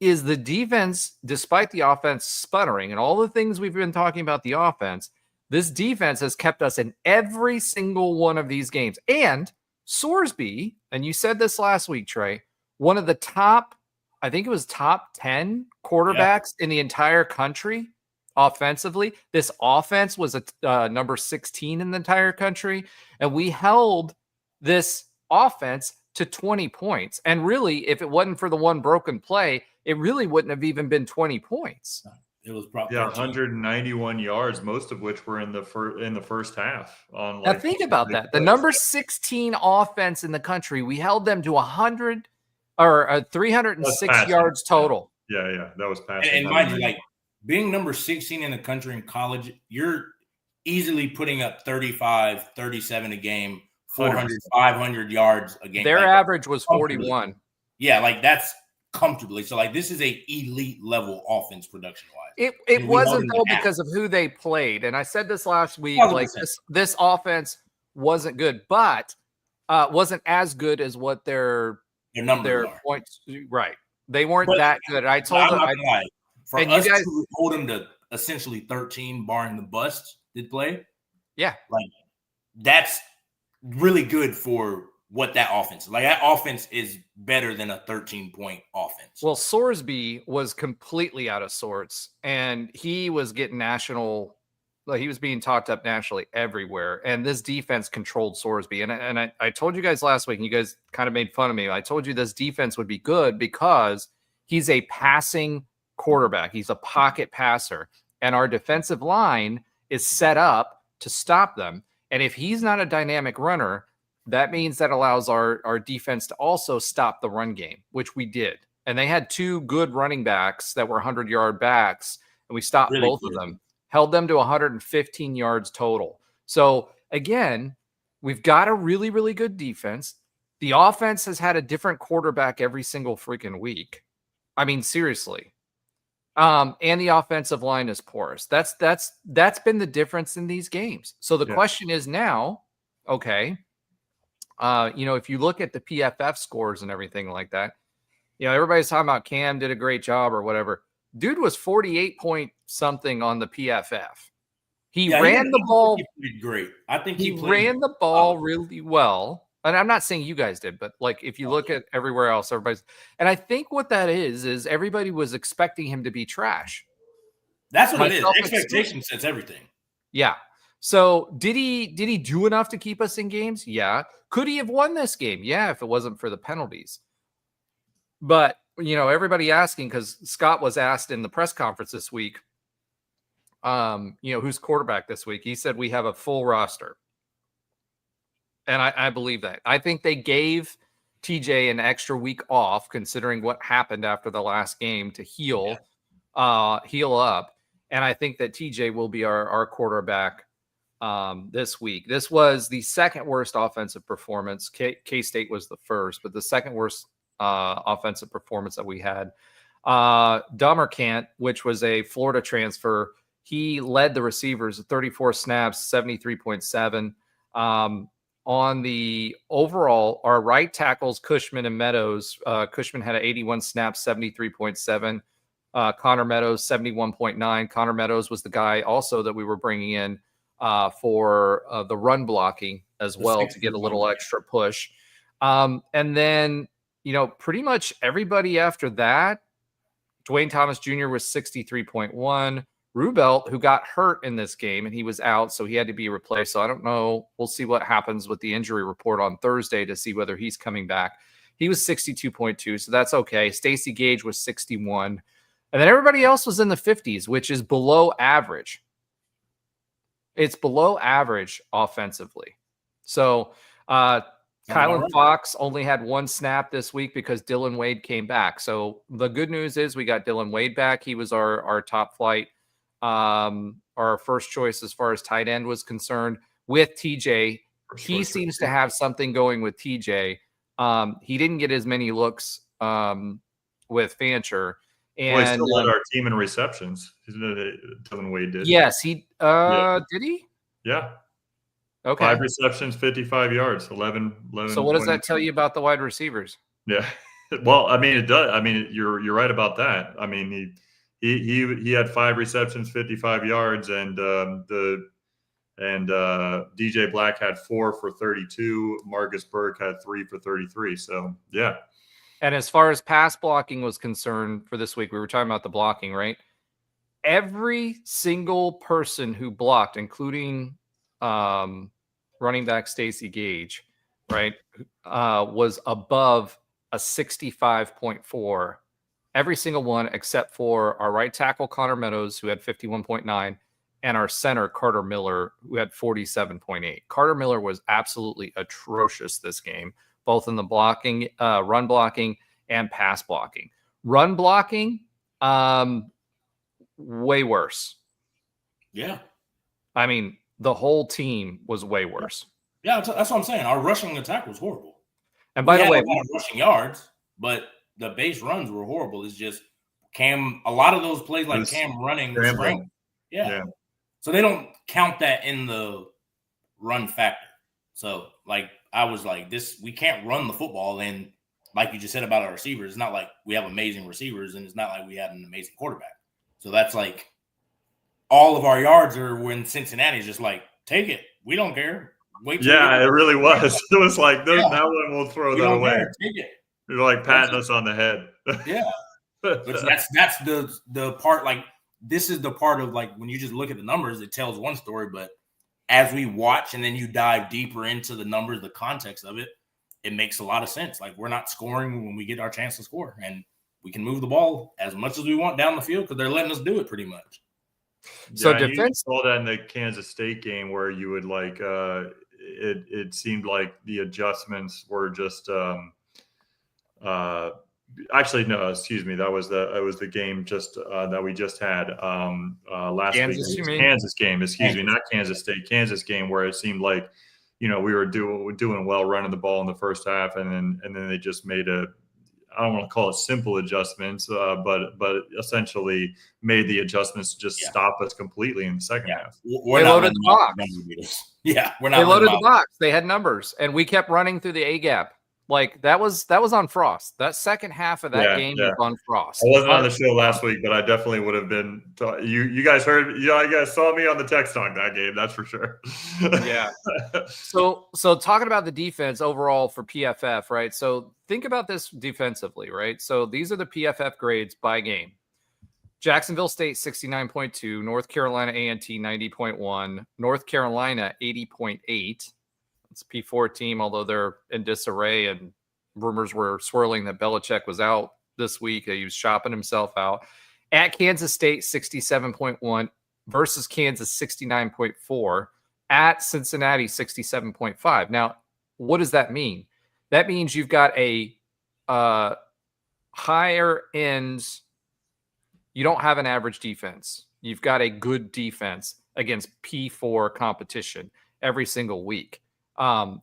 is the defense, despite the offense sputtering and all the things we've been talking about the offense, this defense has kept us in every single one of these games. And Sorsby, and you said this last week, Trey, one of the top, I think it was top 10 quarterbacks in the entire country offensively. This offense was number 16 in the entire country, and we held this offense to 20 points. And really, if it wasn't for the one broken play, it really wouldn't have even been 20 points. It was probably 191 yards, most of which were in the first half. Now think about that. The number 16 offense in the country, we held them to 306 yards total. Yeah, that was passing. And mind you, being number 16 in the country in college, you're easily putting up 35, 37 a game, 400, 500 yards a game. Their average was 41. Yeah, that's comfortably. So this is a elite level offense production wise. It wasn't though because of who they played. And I said this last week, 100%. This offense wasn't good, but wasn't as good as what their numbers are. points. Right. They weren't that good. I told them. I'm not gonna lie. For and us you guys, to hold them to essentially 13, barring the bust, did play. Yeah. Like, that's really good for what that offense is. Like, that offense is better than a 13-point offense. Well, Sorsby was completely out of sorts, and he was getting he was being talked up nationally everywhere. And this defense controlled Sorsby. And I told you guys last week, and you guys kind of made fun of me. I told you this defense would be good because he's a passing quarterback. He's a pocket passer. And our defensive line is set up to stop them. And if he's not a dynamic runner, that means that allows our defense to also stop the run game, which we did. And they had 2 good running backs that were 100-yard backs, and we stopped both of them, held them to 115 yards total. So, again, we've got a really, really good defense. The offense has had a different quarterback every single freaking week. I mean, seriously. And the offensive line is porous. That's been the difference in these games. So the question is now, okay, if you look at the PFF scores and everything like that, everybody's talking about Cam did a great job or whatever. Dude was 48 point something on the PFF. He ran the ball. He did great. I think he ran the ball really well. And I'm not saying you guys did, but like if you look at everywhere else, everybody's. And I think what that is everybody was expecting him to be trash. That's what it is. Expectation sets everything. Yeah. So did he do enough to keep us in games? Yeah. Could he have won this game? Yeah, if it wasn't for the penalties. But, everybody asking, because Scott was asked in the press conference this week, who's quarterback this week? He said we have a full roster. And I believe that. I think they gave TJ an extra week off, considering what happened after the last game, to heal up. And I think that TJ will be our quarterback this week. This was the second worst offensive performance. K-State was the first, but the second worst offensive performance that we had. Dummercant, which was a Florida transfer, he led the receivers at 34 snaps, 73.7. On the overall, our right tackles, Cushman and Meadows. Cushman had an 81 snaps, 73.7. Connor Meadows, 71.9. Connor Meadows was the guy also that we were bringing in for the run blocking as well to get a little extra push. And then, pretty much everybody after that, Dwayne Thomas Jr. was 63.1. Rubelt, who got hurt in this game, and he was out, so he had to be replaced. So I don't know. We'll see what happens with the injury report on Thursday to see whether he's coming back. He was 62.2, so that's okay. Stacey Gage was 61. And then everybody else was in the 50s, which is below average. It's below average offensively. So Kylan Fox only had 1 snap this week because Dylan Wade came back. So the good news is we got Dylan Wade back. He was our top flight, our first choice as far as tight end was concerned. With TJ, he seems to have something going with TJ. He didn't get as many looks with Fancher. And he still led our team in receptions. Dylan Wade did. Yes, he did he? Yeah. Okay. 5 receptions, 55 yards, 11. So what does that tell you about the wide receivers? Yeah. Well, I mean, it does. I mean, you're right about that. I mean, he had 5 receptions, 55 yards, and DJ Black had 4 for 32. Marcus Burke had 3 for 33. So yeah. And as far as pass blocking was concerned for this week, we were talking about the blocking, right? Every single person who blocked, including running back Stacey Gage, right, was above a 65.4. Every single one except for our right tackle, Connor Meadows, who had 51.9, and our center, Carter Miller, who had 47.8. Carter Miller was absolutely atrocious this game, both in the blocking, run blocking, and pass blocking. Run blocking, way worse. Yeah. I mean, the whole team was way worse. Yeah, that's what I'm saying. Our rushing attack was horrible. And by the way, a lot of rushing yards, but the base runs were horrible. It's just Cam, a lot of those plays like Cam running. Yeah. So they don't count that in the run factor. So, like, I was like, we can't run the football. And like you just said about our receivers, it's not like we have amazing receivers, and it's not like we had an amazing quarterback. So that's like all of our yards are when Cincinnati's just like, take it. We don't care. Wait till Yeah, it really was. It was like, Yeah. that one we'll throw we that don't away. care. Take it. You're like patting us on the head. Yeah. But that's the part, like, this is the part of, like, when you just look at the numbers, it tells one story, but as we watch and then you dive deeper into the numbers, the context of it, it makes a lot of sense. Like, we're not scoring when we get our chance to score, and we can move the ball as much as we want down the field because they're letting us do it pretty much. So yeah, defense. You saw that in the Kansas State game where you would like it seemed like the adjustments were just actually no, excuse me, that was the game just that we just had last Kansas, week. you mean? Kansas game, excuse me, not Kansas State, Kansas game where it seemed like, we were doing well running the ball in the first half, and then they just made I don't want to call it simple adjustments, but essentially made the adjustments to just stop us completely in the second half. They loaded the box. Yeah, we're not. They loaded the box. They had numbers, and we kept running through the A gap. Like that was on Frost. That second half of that game was on Frost. I wasn't on the show last week, but I definitely would have been. You guys heard? You guys saw me on the text talk that game. That's for sure. Yeah. So talking about the defense overall for PFF, right? So think about this defensively, right? So these are the PFF grades by game. Jacksonville State 69.2, North Carolina A&T 90.1, North Carolina 80.8. It's a P4 team, although they're in disarray, and rumors were swirling that Belichick was out this week. He was shopping himself out. At Kansas State 67.1 versus Kansas 69.4. At Cincinnati 67.5. Now, what does that mean? That means you've got a higher end. You don't have an average defense. You've got a good defense against P4 competition every single week,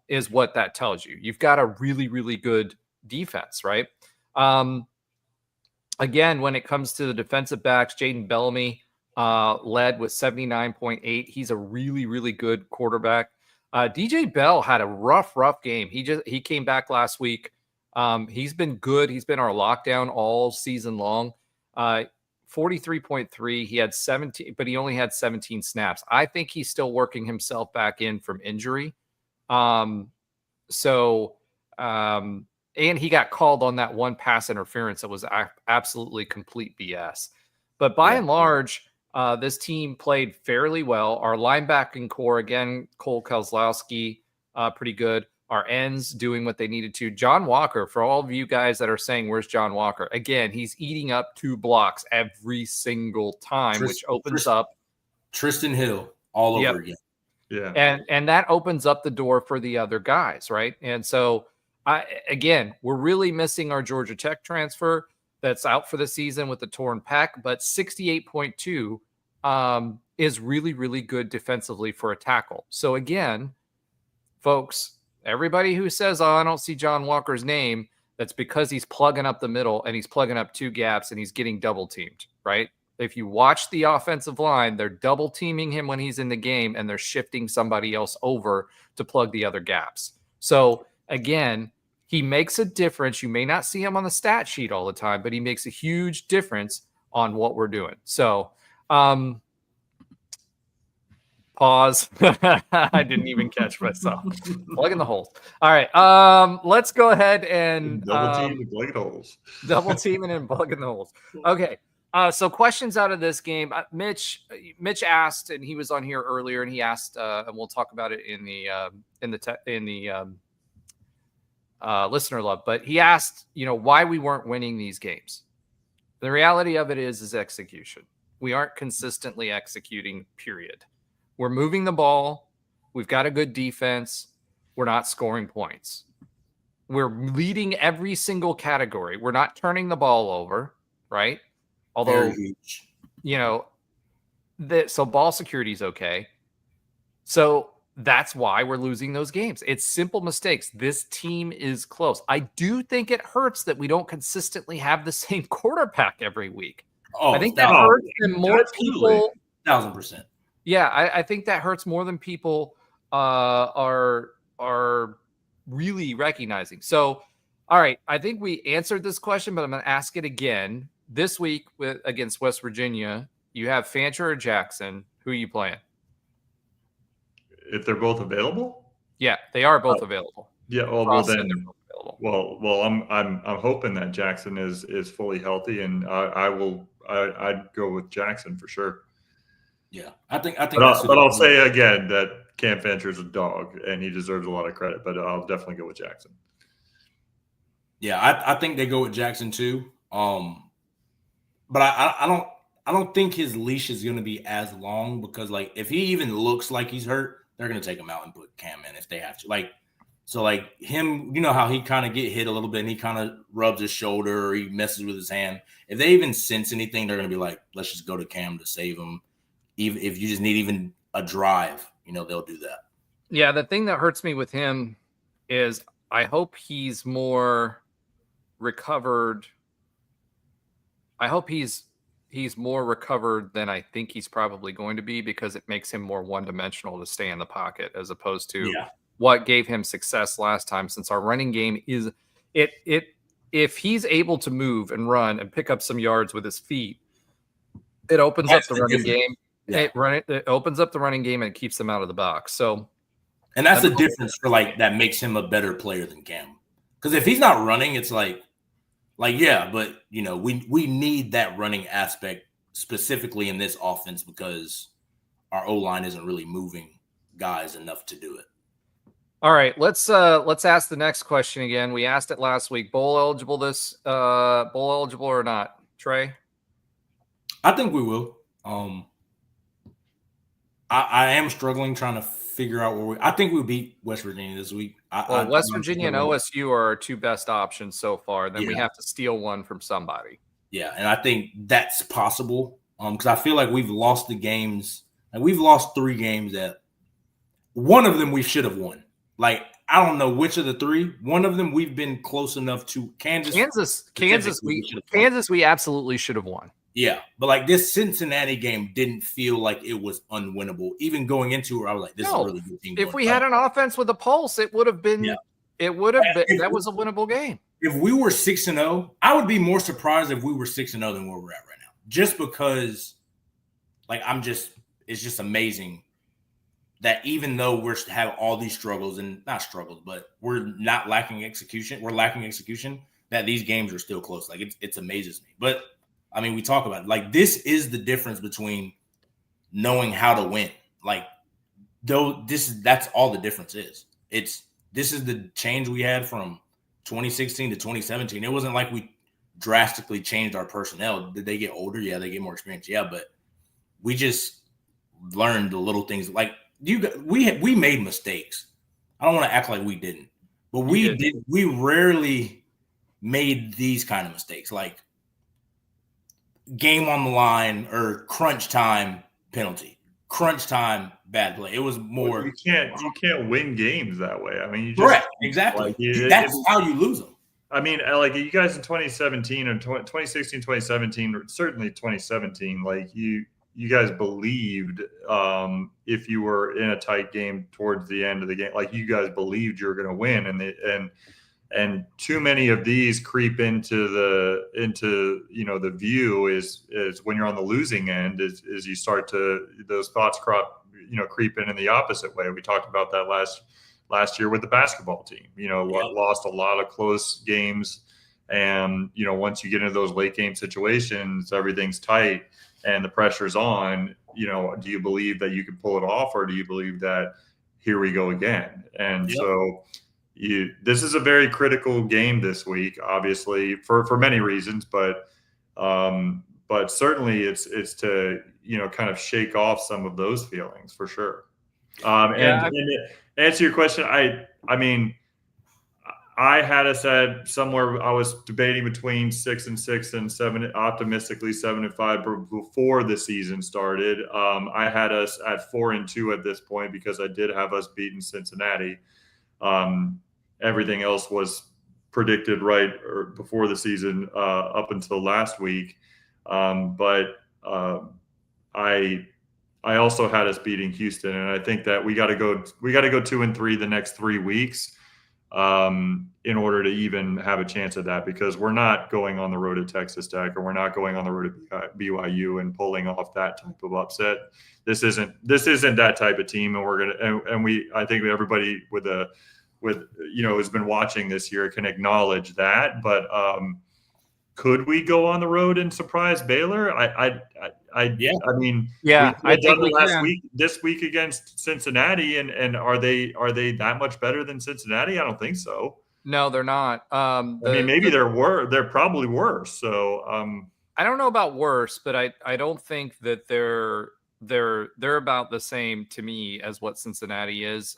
is what that tells you. You've got a really, really good defense, right? Again, when it comes to the defensive backs, Jaden Bellamy led with 79.8. He's a really, really good quarterback. DJ Bell had a rough game. He came back last week. He's been good. He's been our lockdown all season long. 43.3. He had 17, but he only had 17 snaps. I think he's still working himself back in from injury. And he got called on that one pass interference that was absolutely complete BS. But by and large, this team played fairly well. Our linebacking core, again, Cole Kozlowski, pretty good. Our ends doing what they needed to. John Walker, for all of you guys that are saying, where's John Walker? Again, he's eating up 2 blocks every single time, which opens up Tristan Hill all over again. Yeah. And that opens up the door for the other guys, right? And so, we're really missing our Georgia Tech transfer that's out for the season with the torn pec, but 68.2 is really, really good defensively for a tackle. So again, folks, everybody who says, I don't see John Walker's name, that's because he's plugging up the middle and he's plugging up 2 gaps and he's getting double teamed, right? If you watch the offensive line, they're double teaming him when he's in the game and they're shifting somebody else over to plug the other gaps. So again, he makes a difference. You may not see him on the stat sheet all the time, but he makes a huge difference on what we're doing. So, pause. I didn't even catch myself. Plugging the holes. All right. Let's go ahead and double team and plug holes. Double teaming and plugging the holes. Okay. So questions out of this game. Mitch asked, and he was on here earlier, and he asked, and we'll talk about it in the listener love, but he asked, why we weren't winning these games. The reality of it is execution. We aren't consistently executing, period. We're moving the ball. We've got a good defense. We're not scoring points. We're leading every single category. We're not turning the ball over, right? Although, so ball security is okay. So that's why we're losing those games. It's simple mistakes. This team is close. I do think it hurts that we don't consistently have the same quarterback every week. I think that hurts than more people. 1,000%. Yeah, I think that hurts more than people are really recognizing. So, all right, I think we answered this question, but I'm going to ask it again. This week against West Virginia, you have Fancher or Jackson. Who are you playing? If they're both available? Yeah, they are both available. Yeah, well Ross said then, they're both available. well, I'm hoping that Jackson is fully healthy, and I'd go with Jackson for sure. Yeah, I think. But I'll say again that Cam Fancher's a dog, and he deserves a lot of credit. But I'll definitely go with Jackson. Yeah, I think they go with Jackson too. But I don't think his leash is going to be as long, because like if he even looks like he's hurt, they're going to take him out and put Cam in if they have to. Like him, you know how he kind of get hit a little bit and he kind of rubs his shoulder or he messes with his hand. If they even sense anything, they're going to be like, let's just go to Cam to save him. Even if you just need even a drive, they'll do that. Yeah, the thing that hurts me with him is I hope he's more recovered. I hope he's more recovered than I think he's probably going to be, because it makes him more one-dimensional to stay in the pocket as opposed to what gave him success last time, since our running game is if he's able to move and run and pick up some yards with his feet, it opens up the running game. Yeah. It opens up the running game and it keeps them out of the box. So, and that's the difference that makes him a better player than Cam. Because if he's not running, it's like yeah, but we need that running aspect specifically in this offense, because our O-line isn't really moving guys enough to do it. All right, let's ask the next question again. We asked it last week. Bowl eligible or not, Trey? I think we will. I am struggling trying to figure out where I think we beat West Virginia this week. West Virginia and OSU are our two best options so far. Then we have to steal one from somebody. Yeah, and I think that's possible because I feel like we've lost the games. And we've lost 3 games that one of them we should have won. Like, I don't know which of the 3. One of them we've been close enough to. Kansas, we absolutely should have won. Yeah, but like this Cincinnati game didn't feel like it was unwinnable. Even going into it, I was like, "This is a really good team." If we had an offense with a pulse, it would have been. Yeah. It would have been. That was a winnable game. If we were 6-0, I would be more surprised if we were 6-0 than where we're at right now. Just because, like, it's just amazing that even though we have all these struggles and not struggles, but we're not lacking execution. We're lacking execution. That these games are still close. Like it amazes me, but. I mean, we talk about it. Like, this is the difference between knowing how to win. Like, that's all the difference is. This is the change we had from 2016 to 2017. It wasn't like we drastically changed our personnel. Did they get older? Yeah, they get more experience. Yeah, but we just learned the little things. Like, we made mistakes. I don't want to act like we didn't, but we rarely made these kind of mistakes. Like, game on the line or crunch time penalty, crunch time bad play. It was more. Well, you can't win games that way. I mean, correct, exactly. That's how you lose them. I mean, like you guys in 2017 and 2016, 2017, certainly 2017. Like you guys believed if you were in a tight game towards the end of the game, like you guys believed you were going to win, and too many of these creep into the view is when you're on the losing end is you start to those thoughts creep in the opposite way. We talked about that last year with the basketball team. Lost a lot of close games, and once you get into those late game situations, everything's tight and the pressure's on. Do you believe that you can pull it off, or do you believe that here we go again? And so. This is a very critical game this week, obviously for many reasons, but certainly it's to kind of shake off some of those feelings for sure. And to answer your question, I mean I had us at somewhere. I was debating between 6-6 and 7, optimistically 7-5 before the season started. I had us at 4-2 at this point because I did have us beating Cincinnati. Everything else was predicted right or before the season up until last week. But I also had us beating Houston, and I think that we got to go 2-3 the next 3 weeks. in order to even have a chance at that, because we're not going on the road to Texas Tech, or we're not going on the road to BYU and pulling off that type of upset. This isn't that type of team, and we're gonna I think everybody with has been watching this year can acknowledge that. But could we go on the road and surprise Baylor? I mean, yeah, I done it this week against Cincinnati, and are they that much better than Cincinnati? I don't think so. No, they're not. I mean, maybe they're probably worse. So I don't know about worse, but I don't think that they're about the same to me as what Cincinnati is.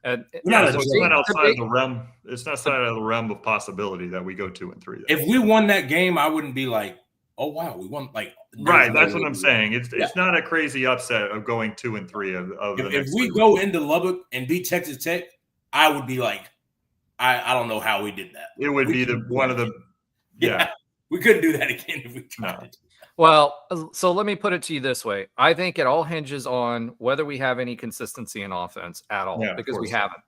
It's not outside of the realm. It's not outside of the realm of possibility that we go 2-3. If we won that game, I wouldn't be like, oh wow, we won. Like, right, that's what I'm saying. It's not a crazy upset of going 2-3 of the if we go into Lubbock and beat Texas Tech, I would be like, I don't know how we did that. It would be one of the we couldn't do that again if we tried. Well, so let me put it to you this way. I think it all hinges on whether we have any consistency in offense at all, because we haven't,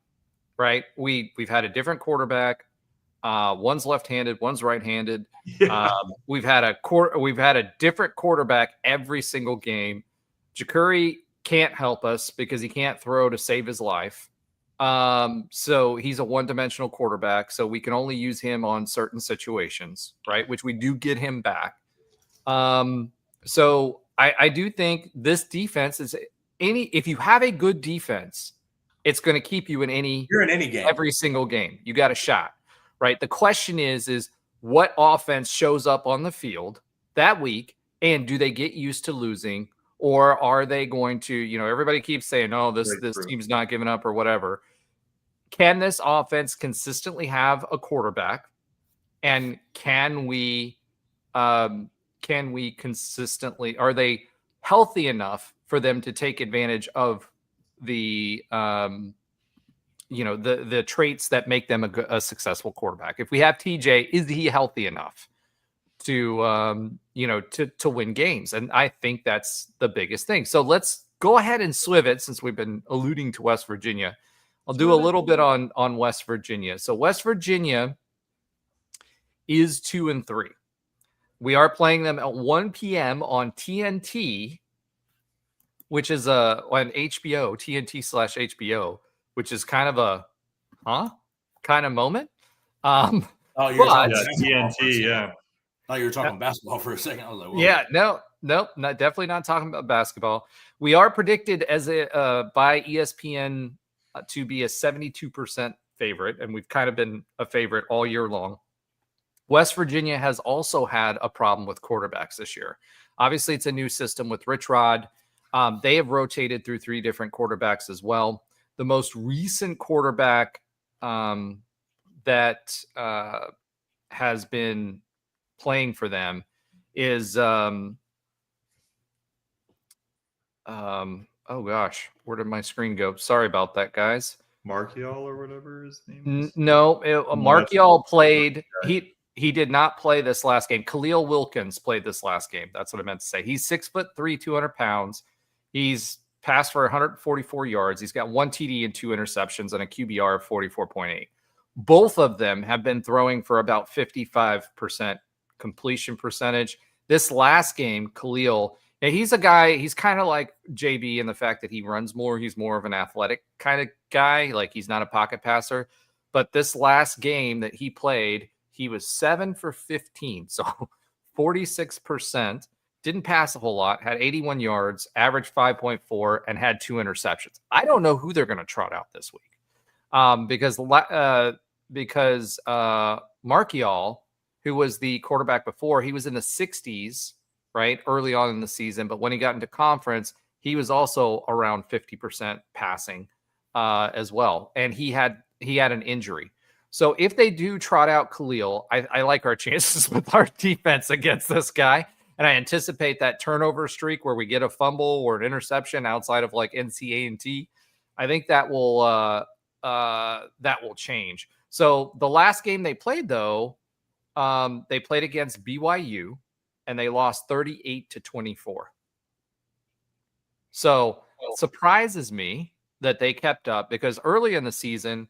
right? We've had a different quarterback. One's left-handed, one's right-handed. Yeah. We've had a different quarterback every single game. Jakuri can't help us because he can't throw to save his life. So he's a one-dimensional quarterback, so we can only use him on certain situations, right? Which we do get him back. So I do think this defense is if you have a good defense, it's going to keep you in any game, every single game. You got a shot, right? The question is what offense shows up on the field that week, and do they get used to losing, or are they going to, everybody keeps saying, oh, this team's not giving up or whatever. Can this offense consistently have a quarterback, and can we consistently, are they healthy enough for them to take advantage of the traits that make them a successful quarterback? If we have TJ, is he healthy enough to win games? And I think that's the biggest thing. So let's go ahead and swiv it, since we've been alluding to West Virginia. I'll do a little bit on West Virginia. So West Virginia is 2-3. We are playing them at 1 p.m. on TNT, which is on HBO, TNT/HBO, which is kind of a kind of moment. TNT, yeah. Oh, you were talking basketball for a second. I was like, whoa. Yeah, nope, definitely not talking about basketball. We are predicted as by ESPN to be a 72% favorite, and we've kind of been a favorite all year long. West Virginia has also had a problem with quarterbacks this year. Obviously, it's a new system with Rich Rod. They have rotated through 3 different quarterbacks as well. The most recent quarterback that has been playing for them is oh gosh, where did my screen go? Sorry about that, guys. Markial or whatever his name is. No, Markial played. He did not play this last game. Khalil Wilkins played this last game. That's what I meant to say. He's 6'3", 200 pounds. He's passed for 144 yards. He's got 1 TD and 2 interceptions and a QBR of 44.8. Both of them have been throwing for about 55% completion percentage. This last game, Khalil, he's a guy, he's kind of like JB in the fact that he runs more. He's more of an athletic kind of guy. Like, he's not a pocket passer. But this last game that he played, he was 7 for 15. So 46%. Didn't pass a whole lot, had 81 yards, averaged 5.4, and had 2 interceptions. I don't know who they're going to trot out this week because Markial, who was the quarterback before, he was in the 60s, right, early on in the season. But when he got into conference, he was also around 50% passing as well. And he had an injury. So if they do trot out Khalil, I like our chances with our defense against this guy. And I anticipate that turnover streak where we get a fumble or an interception outside of like NCA&T. I think that will change. So the last game they played, though, they played against BYU and they lost 38-24. So it surprises me that they kept up, because early in the season,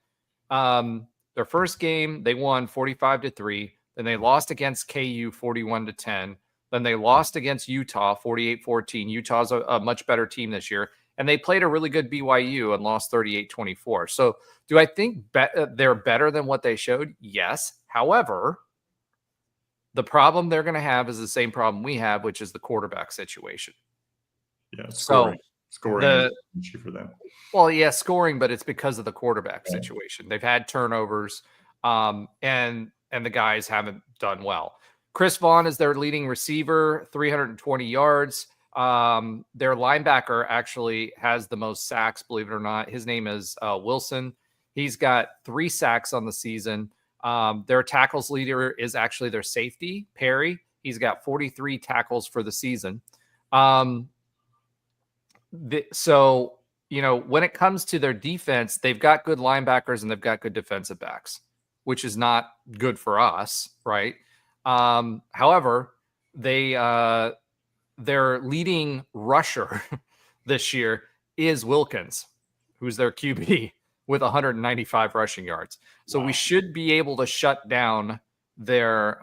Their first game, they won 45-3. Then they lost against KU 41-10. Then they lost against Utah 48-14. Utah's a much better team this year. And they played a really good BYU and lost 38-24. So do I think they're better than what they showed? Yes. However, the problem they're going to have is the same problem we have, which is the quarterback situation. Yeah, scoring is an issue for them. Well, yeah, scoring, but it's because of the quarterback situation. They've had turnovers, and the guys haven't done well. Chris Vaughn is their leading receiver, 320 yards. Their linebacker actually has the most sacks, believe it or not. His name is Wilson. He's got 3 sacks on the season. Their tackles leader is actually their safety, Perry. He's got 43 tackles for the season. So, when it comes to their defense, they've got good linebackers and they've got good defensive backs, which is not good for us, right? However, their leading rusher this year is Wilkins, who's their QB with 195 rushing yards. So we should be able to shut down their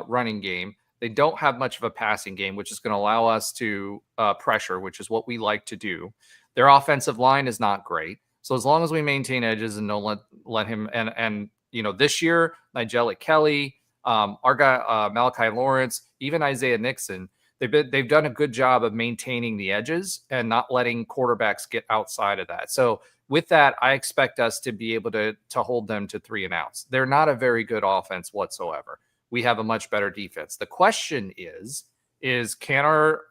running game. They don't have much of a passing game, which is going to allow us to pressure, which is what we like to do. Their offensive line is not great. So as long as we maintain edges and don't let him and this year, Nigel Kelly, our guy Malachi Lawrence, even Isaiah Nixon, they've done a good job of maintaining the edges and not letting quarterbacks get outside of that. So with that, I expect us to be able to hold them to 3 and outs. They're not a very good offense whatsoever. We have a much better defense. The question is can our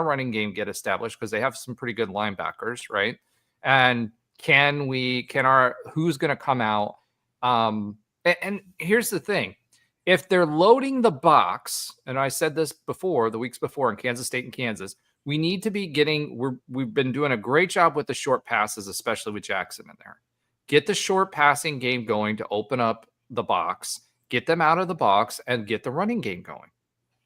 running game get established? Because they have some pretty good linebackers, right? And who's going to come out? And here's the thing. If they're loading the box, and I said this before, the weeks before in Kansas State and Kansas, we need to be we've been doing a great job with the short passes, especially with Jackson in there. Get the short passing game going to open up the box, get them out of the box, and get the running game going.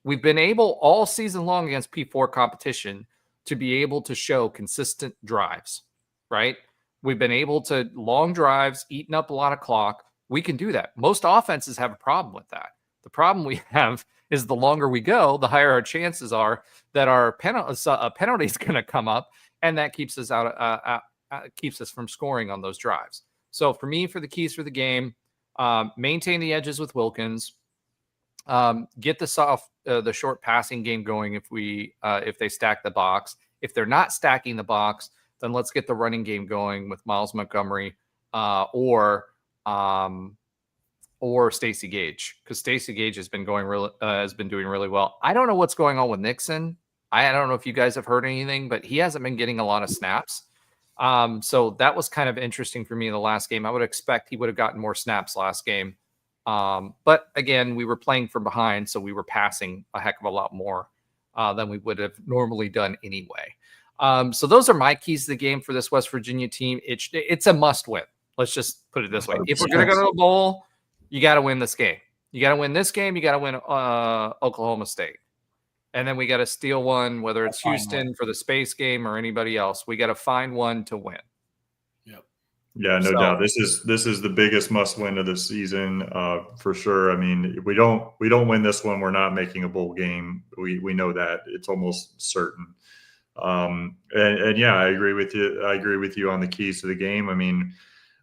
We've been able all season long against P4 competition to be able to show consistent drives, right? We've been able to long drives, eating up a lot of clock. We can do that. Most offenses have a problem with that. The problem we have is the longer we go, the higher our chances are that our penalty is going to come up, and that keeps us keeps us from scoring on those drives. So for me, for the keys for the game, maintain the edges with Wilkins, get the short passing game going if they stack the box. If they're not stacking the box, then let's get the running game going with Miles Montgomery or Stacey Gage, because Stacey Gage has been doing really well. I don't know what's going on with Nixon. I don't know if you guys have heard anything, but he hasn't been getting a lot of snaps. So that was kind of interesting for me in the last game. I would expect he would have gotten more snaps last game. But again, we were playing from behind, so we were passing a heck of a lot more than we would have normally done anyway. So those are my keys to the game for this West Virginia team. It's a must win. Let's just put it this way. If we're going to go to a bowl, you got to win this game. You got to win this game. You got to win Oklahoma State. And then we got to steal one, whether it's Houston for the space game or anybody else. We got to find one to win. Yep. Yeah, no doubt. This is the biggest must win of the season for sure. I mean, if we don't win this one, we're not making a bowl game. We know that. It's almost certain. And yeah, I agree with you. I agree with you on the keys to the game. I mean,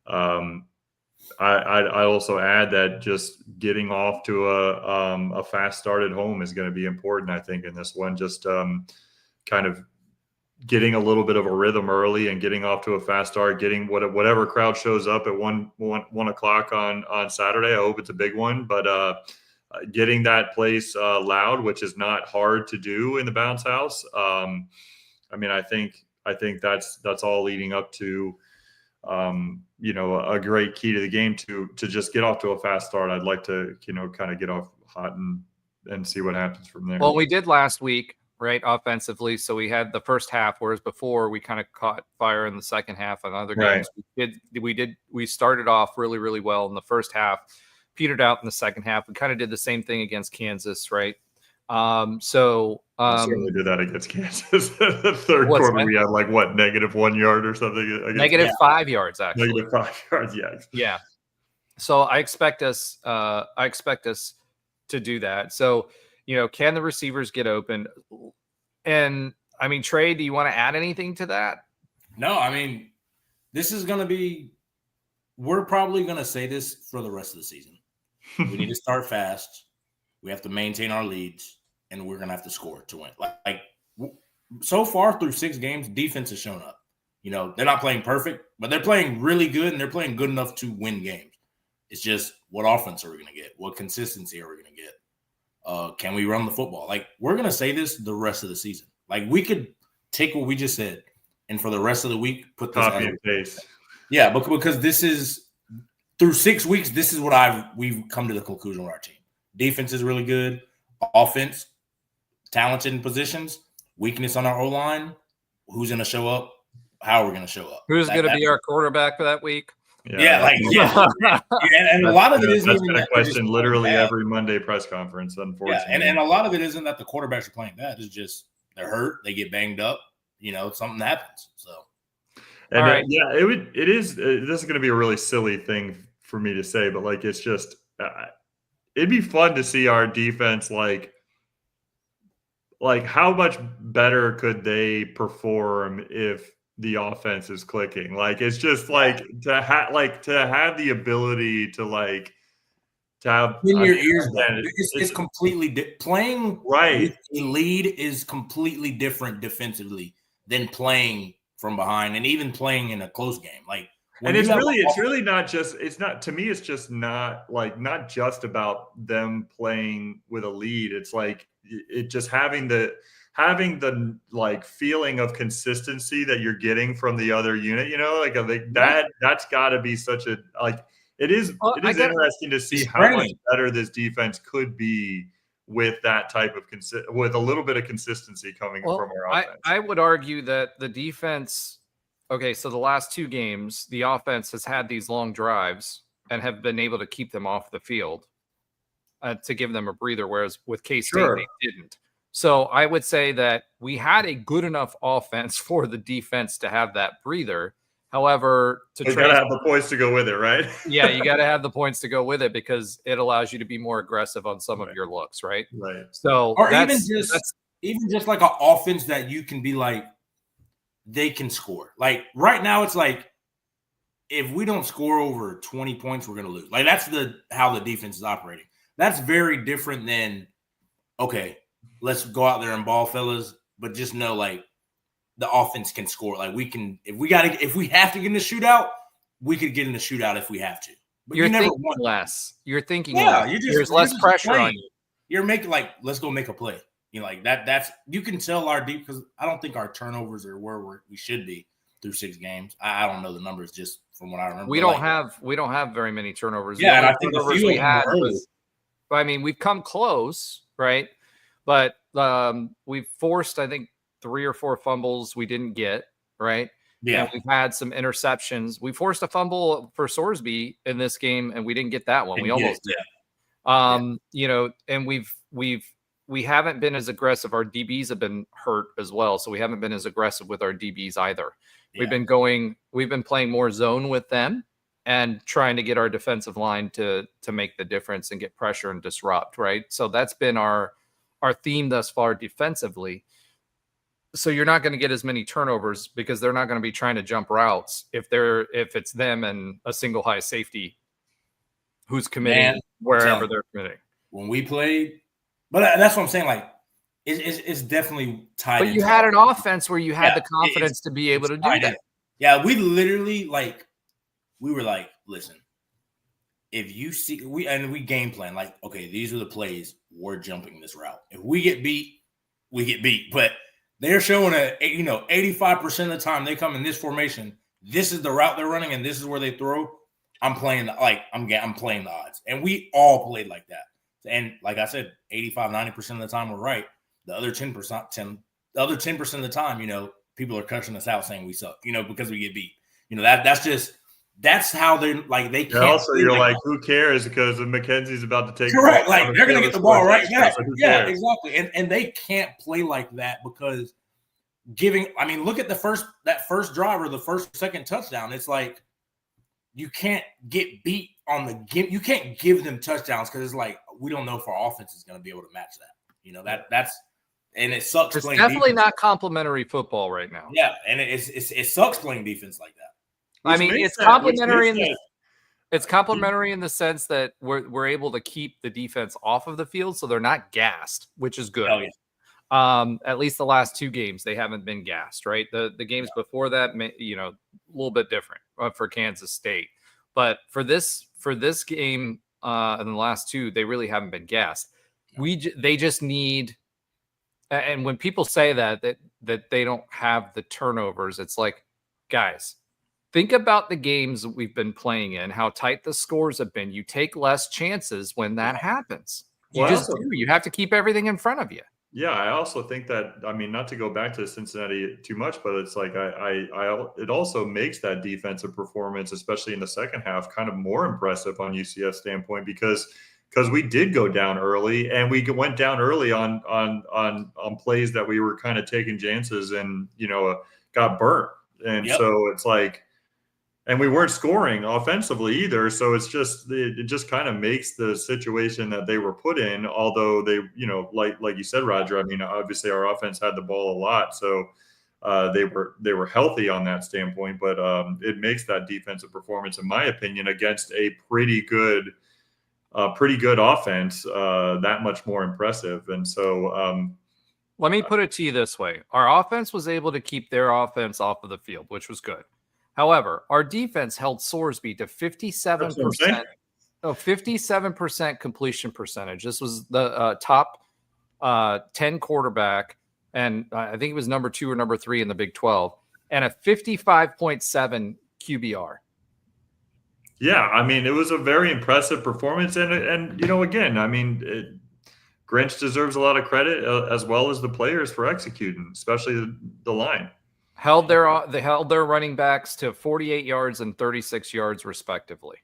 I also add that just getting off to a fast start at home is going to be important, I think, in this one. Just kind of getting a little bit of a rhythm early and getting off to a fast start, getting whatever crowd shows up at 1 o'clock on Saturday. I hope it's a big one, but getting that place loud, which is not hard to do in the bounce house. I mean, I think that's all leading up to a great key to the game to just get off to a fast start. I'd like to, kind of get off hot and see what happens from there. Well, we did last week, right? Offensively. So we had the first half, whereas before we kind of caught fire in the second half on other games. Right. We started off really, really well in the first half, petered out in the second half. We kind of did the same thing against Kansas, right? We certainly did that against Kansas. The third quarter, we had -1 yard or something. -5 yards, actually. -5 yards, yeah. Yeah. So I expect us to do that. So, can the receivers get open? And I mean, Trey, do you want to add anything to that? No, I mean, this is going to be, we're probably going to say this for the rest of the season. We need to start fast. We have to maintain our leads, and we're going to have to score to win. Like so far through 6 games, defense has shown up. They're not playing perfect, but they're playing really good, and they're playing good enough to win games. It's just, what offense are we going to get? What consistency are we going to get? Can we run the football? Like, we're going to say this the rest of the season. Like, we could take what we just said and for the rest of the week put this copy and paste. Yeah, because this is through 6 weeks, this is what we've come to the conclusion with our team. Defense is really good. Offense, talented in positions. Weakness on our O-line. Who's going to show up? How are we going to show up? Who's going to be our quarterback for that week? Yeah. And a lot of it isn't that's even been a that question literally every Monday press conference, unfortunately. Yeah, and a lot of it isn't that the quarterbacks are playing bad. It's just they're hurt, they get banged up, something happens. So, and right. This is going to be a really silly thing for me to say, but like, it's just, it'd be fun to see our defense, like how much better could they perform if the offense is clicking? Like, it's just like to have the ability to have in your ears. It's completely playing right. With a lead is completely different defensively than playing from behind, and even playing in a close game. Like, and it's really not just. It's not, to me. It's just not just about them playing with a lead. It's like it just having the feeling of consistency that you're getting from the other unit, that's got to be such a, it is interesting to see how much better this defense could be with that type of with a little bit of consistency coming from our offense. I would argue that the defense, okay, so the last 2 games, the offense has had these long drives and have been able to keep them off the field to give them a breather, whereas with K-State, they didn't. So I would say that we had a good enough offense for the defense to have that breather. However, you got to have the points to go with it, right? Yeah, you got to have the points to go with it because it allows you to be more aggressive on some of your looks, right? Right. So, or even just like an offense that you can be like, they can score. Like right now, it's like if we don't score over 20 points, we're going to lose. Like that's how the defense is operating. That's very different than, okay, let's go out there and ball, fellas, but just know like the offense can score. Like we can, if we have to get in a shootout, we could get in a shootout if we have to. But you're you never thinking won. less. You're thinking less. There's less just pressure playing. on you. You're making let's go make a play. Like that's you can tell our deep, because I don't think our turnovers are where we should be through 6 games. I don't know the numbers just from what I remember. We don't have very many turnovers. Yeah, and I think turnovers we had was, I mean, we've come close, right? But we've forced, I think, 3 or 4 fumbles we didn't get, right? Yeah. And we've had some interceptions. We forced a fumble for Sorsby in this game, and we didn't get that one. We almost did. And we haven't been as aggressive. Our DBs have been hurt as well, so we haven't been as aggressive with our DBs either. Yeah. We've been playing more zone with them and trying to get our defensive line to make the difference and get pressure and disrupt, right? So that's been our theme thus far defensively. So you're not going to get as many turnovers because they're not going to be trying to jump routes if it's them and a single high safety who's committing wherever they're committing. When we played, but that's what I'm saying. Like it's definitely tied. But you had an offense where you had the confidence to be able to do that. Yeah, we literally we were like, listen, if you see we game plan like, okay, these are the plays, we're jumping this route. If we get beat, we get beat. But they're showing 85% of the time they come in this formation. This is the route they're running, and this is where they throw. I'm playing I'm playing the odds, and we all played like that. And like I said, 85-90% of the time we're right. The other 10% of the time, people are cussing us out saying we suck, because we get beat. That's how they're like they can't. Also, you're like, who cares? Because Mackenzie's about to take. Correct. Like they're gonna get the ball right now. Yeah, exactly. And they can't play like that because look at that first drive or the second touchdown. It's like you can't get beat on the game. You can't give them touchdowns because it's like we don't know if our offense is going to be able to match that. That's and it sucks. It's playing definitely defense. not complimentary football right now. Yeah, and it sucks playing defense like that. I mean, it's complimentary it's complimentary in the sense that we're able to keep the defense off of the field, so they're not gassed, which is good. Oh, yeah. At least the last 2 games they haven't been gassed, right? The games before that, a little bit different for Kansas State, but for this game in the last 2, they really haven't been gassed. They just need, and when people say that they don't have the turnovers, it's like, guys, think about the games that we've been playing in, how tight the scores have been. You take less chances when that happens. You You have to keep everything in front of you. Yeah, I also think that, I mean, not to go back to Cincinnati too much, but it's like it also makes that defensive performance, especially in the second half, kind of more impressive on UCF's standpoint because we did go down early, and we went down early on plays that we were kind of taking chances and got burnt, and so it's like. And we weren't scoring offensively either. So it just kind of makes the situation that they were put in, although they, like you said, Roger, I mean, obviously our offense had the ball a lot. So they were healthy on that standpoint, but it makes that defensive performance, in my opinion, against a pretty good offense that much more impressive. And so let me put it to you this way. Our offense was able to keep their offense off of the field, which was good. However, our defense held Sorsby to 57%. 57% completion percentage. This was the top 10 quarterback, and I think it was number 2 or number 3 in the Big 12, and a 55.7 QBR. Yeah, I mean, it was a very impressive performance, and again, I mean, Grinch deserves a lot of credit as well as the players for executing, especially the line. They held their running backs to 48 yards and 36 yards respectively.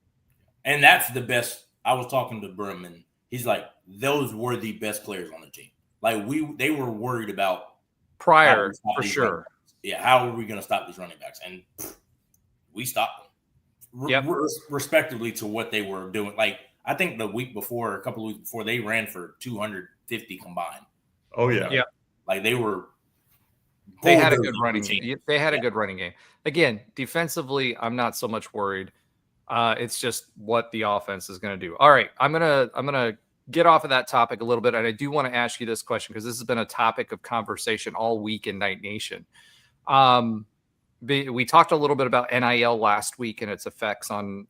And that's the best. I was talking to Berman. He's like, those were the best players on the team. Like they were worried about prior for sure. Yeah, how are we going to stop these running backs? And we stopped them. Respectively to what they were doing. Like I think a couple of weeks before, they ran for 250 combined. Oh yeah, yeah. Like they had a good running game. They had a good running game. Again, defensively, I'm not so much worried. It's just what the offense is going to do. All right, I'm gonna get off of that topic a little bit, and I do want to ask you this question because this has been a topic of conversation all week in Night Nation. We talked a little bit about NIL last week and its effects on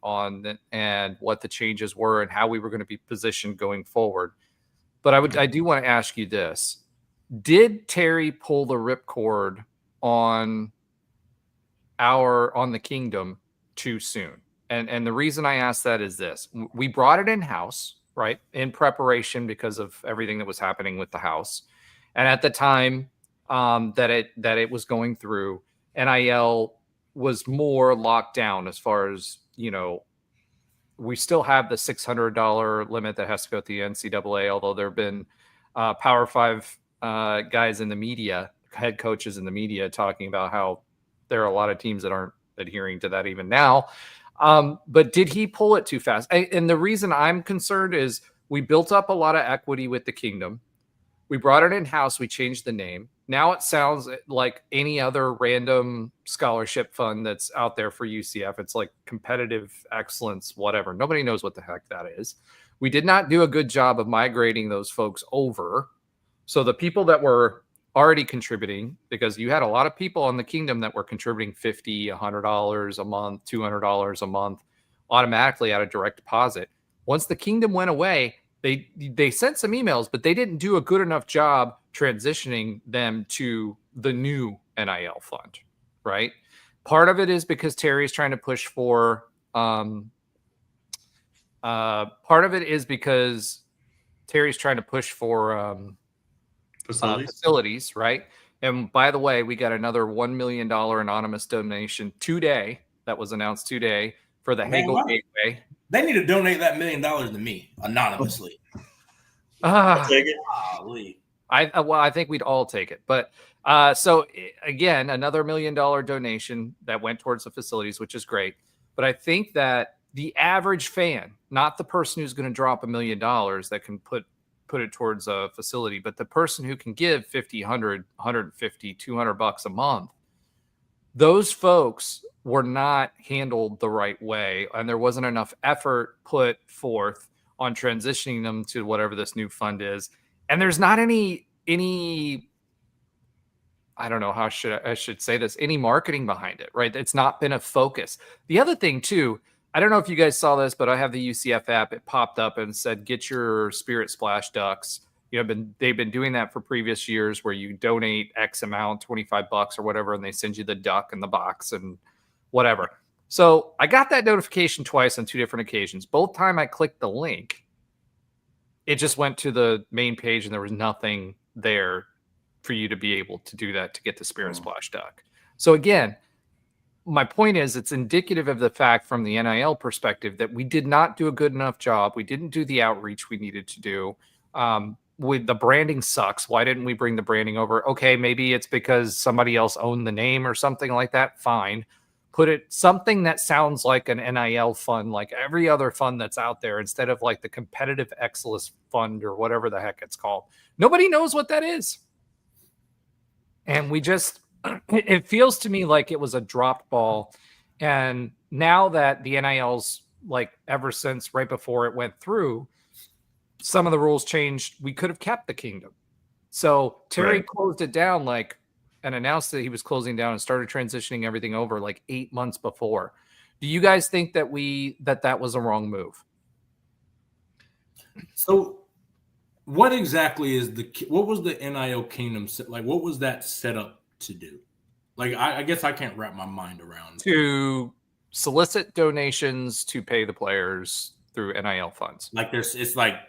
and what the changes were and how we were going to be positioned going forward. But I do want to ask you this. Did Terry pull the ripcord on the Kingdom too soon? And the reason I ask that is this. We brought it in-house, right, in preparation because of everything that was happening with the house. And at the time that it was going through, NIL was more locked down as far as, we still have the $600 limit that has to go to the NCAA, although there have been Power 5 guys in the media, head coaches in the media, talking about how there are a lot of teams that aren't adhering to that even now. But did he pull it too fast? And the reason I'm concerned is we built up a lot of equity with the Kingdom. We brought it in-house. We changed the name. Now it sounds like any other random scholarship fund that's out there for UCF. It's like competitive excellence, whatever. Nobody knows what the heck that is. We did not do a good job of migrating those folks over. So the people that were already contributing, because you had a lot of people on the Kingdom that were contributing $50, $100 a month, $200 a month automatically out of direct deposit. Once the Kingdom went away, they sent some emails, but they didn't do a good enough job transitioning them to the new NIL fund, right? Part of it is because Terry's trying to push for facilities, right? And by the way, we got another $1 million anonymous donation today that was announced today for the Hagel Gateway. They need to donate that $1 million to me anonymously. I'll take it. I think we'd all take it. But so again, another $1 million donation that went towards the facilities, which is great. But I think that the average fan, not the person who's going to drop $1 million that can put it towards a facility, but the person who can give 50, 100, 150, $200 a month, those folks were not handled the right way. And there wasn't enough effort put forth on transitioning them to whatever this new fund is. And there's not any, I don't know how I should say this, any marketing behind it, right? It's not been a focus. The other thing too, I don't know if you guys saw this, but I have the UCF app. It popped up and said, get your Spirit Splash ducks. They've been doing that for previous years where you donate X amount, $25 or whatever, and they send you the duck and the box and whatever. So I got that notification twice on 2 different occasions. Both time I clicked the link, it just went to the main page and there was nothing there for you to be able to do that to get the Spirit Splash duck. So again, my point is it's indicative of the fact from the NIL perspective that we did not do a good enough job. We didn't do the outreach we needed to do. With the branding sucks. Why didn't we bring the branding over? Okay, maybe it's because somebody else owned the name or something like that. Fine. Put it something that sounds like an NIL fund, like every other fund that's out there, instead of like the Competitive Excellence Fund or whatever the heck it's called. Nobody knows what that is. And we just, it feels to me like it was a dropped ball. And now that the NIL's like ever since right before it went through, some of the rules changed. We could have kept the kingdom. So Terry closed it down and announced that he was closing down and started transitioning everything over like 8 months before. Do you guys think that that was a wrong move? So what exactly is what was the NIL kingdom like? What was that set up to do? Like, I guess I can't wrap my mind around. To solicit donations to pay the players through NIL funds. Like it's like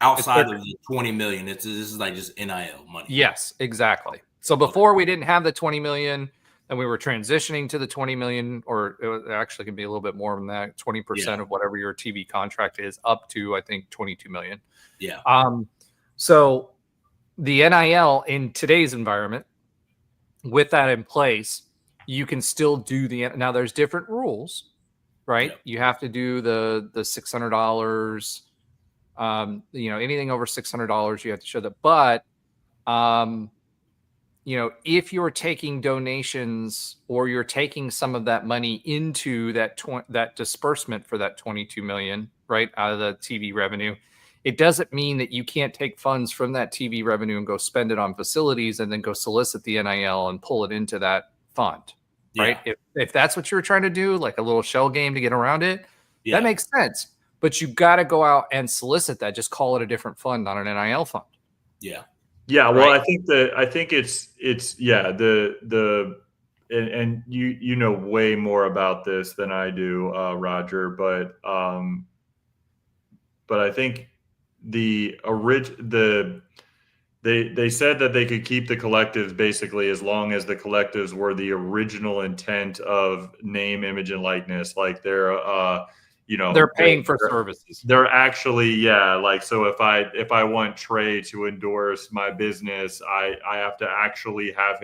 outside of the 20 million. This is like just NIL money. Yes, exactly. So before we didn't have the 20 million and we were transitioning to the 20 million, or it actually can be a little bit more than that, 20% of whatever your TV contract is, up to, I think, 22 million. Yeah. So the NIL in today's environment, with that in place, you can still do now there's different rules, right? Yep. You have to do the $600, anything over $600, you have to show that. But, if you're taking donations or you're taking some of that money into that disbursement for that 22 million, right, out of the TV revenue, it doesn't mean that you can't take funds from that TV revenue and go spend it on facilities and then go solicit the NIL and pull it into that fund, right? If that's what you were trying to do, like a little shell game to get around it, that makes sense. But you got to go out and solicit that. Just call it a different fund, not an NIL fund. Yeah. Yeah. Well, right? I think it's and you know way more about this than I do, Roger, but I think they said that they could keep the collectives basically as long as the collectives were the original intent of name, image, and likeness. Like they're paying for services. They're actually, so if I want Trey to endorse my business, I have to actually I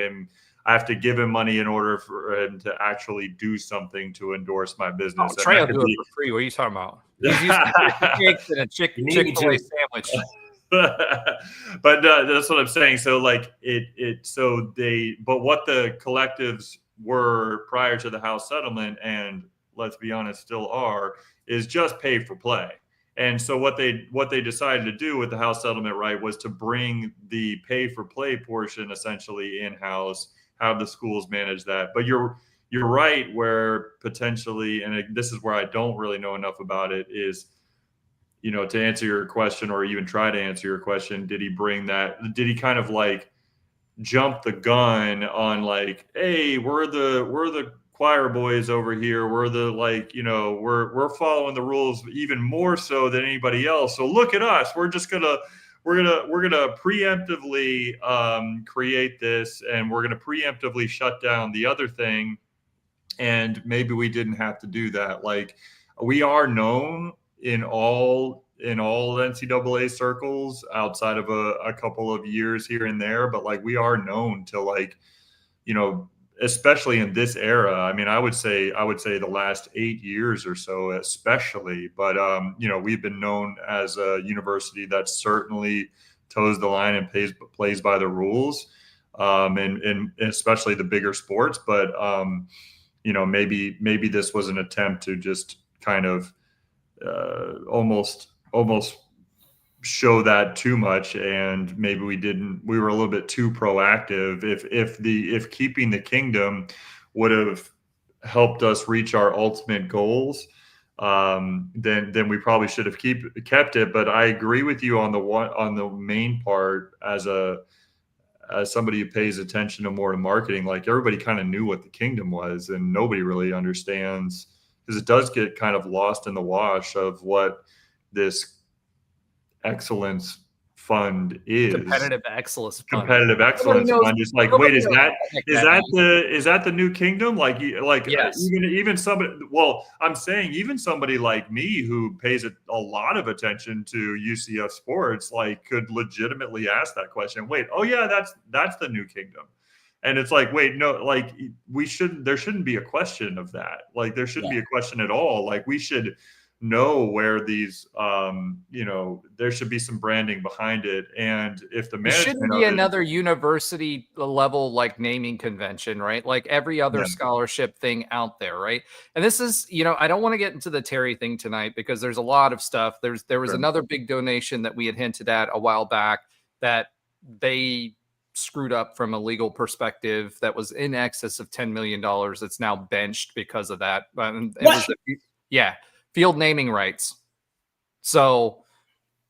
have to give him money in order for him to actually do something to endorce my business. Oh, Trey will do it for free. What are you talking about? He's used to cakes and a Chick-fil-A sandwich. But that's what I'm saying. So like but what the collectives were prior to the House settlement, and let's be honest, still are, is just pay for play. And so what they decided to do with the House settlement, right, was to bring the pay for play portion essentially in-house, have the schools manage that. But you're right, where potentially, and this is where I don't really know enough about it, is, to answer your question or even try to answer your question, did he bring that? Did he kind of like jump the gun on like, hey, we're the choir boys over here. We're the we're following the rules even more so than anybody else. So look at us. We're gonna preemptively create this, and we're gonna preemptively shut down the other thing. And maybe we didn't have to do that. Like, we are known in all NCAA circles outside of a couple of years here and there, but like we are known to especially in this era. I mean, I would say the last 8 years or so, especially. But we've been known as a university that certainly toes the line and plays by the rules, and especially the bigger sports. But maybe this was an attempt to just kind of almost show that too much, and maybe we were a little bit too proactive. If keeping the kingdom would have helped us reach our ultimate goals, then we probably should have kept it. But I agree with you on the main part. As somebody who pays attention to marketing, like, everybody kind of knew what the kingdom was, and nobody really understands, because it does get kind of lost in the wash of what this excellence fund is. Competitive excellence fund. Competitive excellence fund is like, wait, is that the new kingdom? Like yes. even somebody, well, I'm saying even somebody like me who pays a lot of attention to UCF sports, like, could legitimately ask that question. Wait, oh yeah, that's the new kingdom. And it's like, wait, no, like, there shouldn't be a question of that. Like, there shouldn't be a question at all. Like, we should know where these, there should be some branding behind it. And if the management, it shouldn't be another university level, like, naming convention, right? Like every other scholarship thing out there, right? And this is, I don't want to get into the Terry thing tonight, because there's a lot of stuff. There was another big donation that we had hinted at a while back that they screwed up from a legal perspective that was in excess of $10 million. That's now benched because of that. Field naming rights. So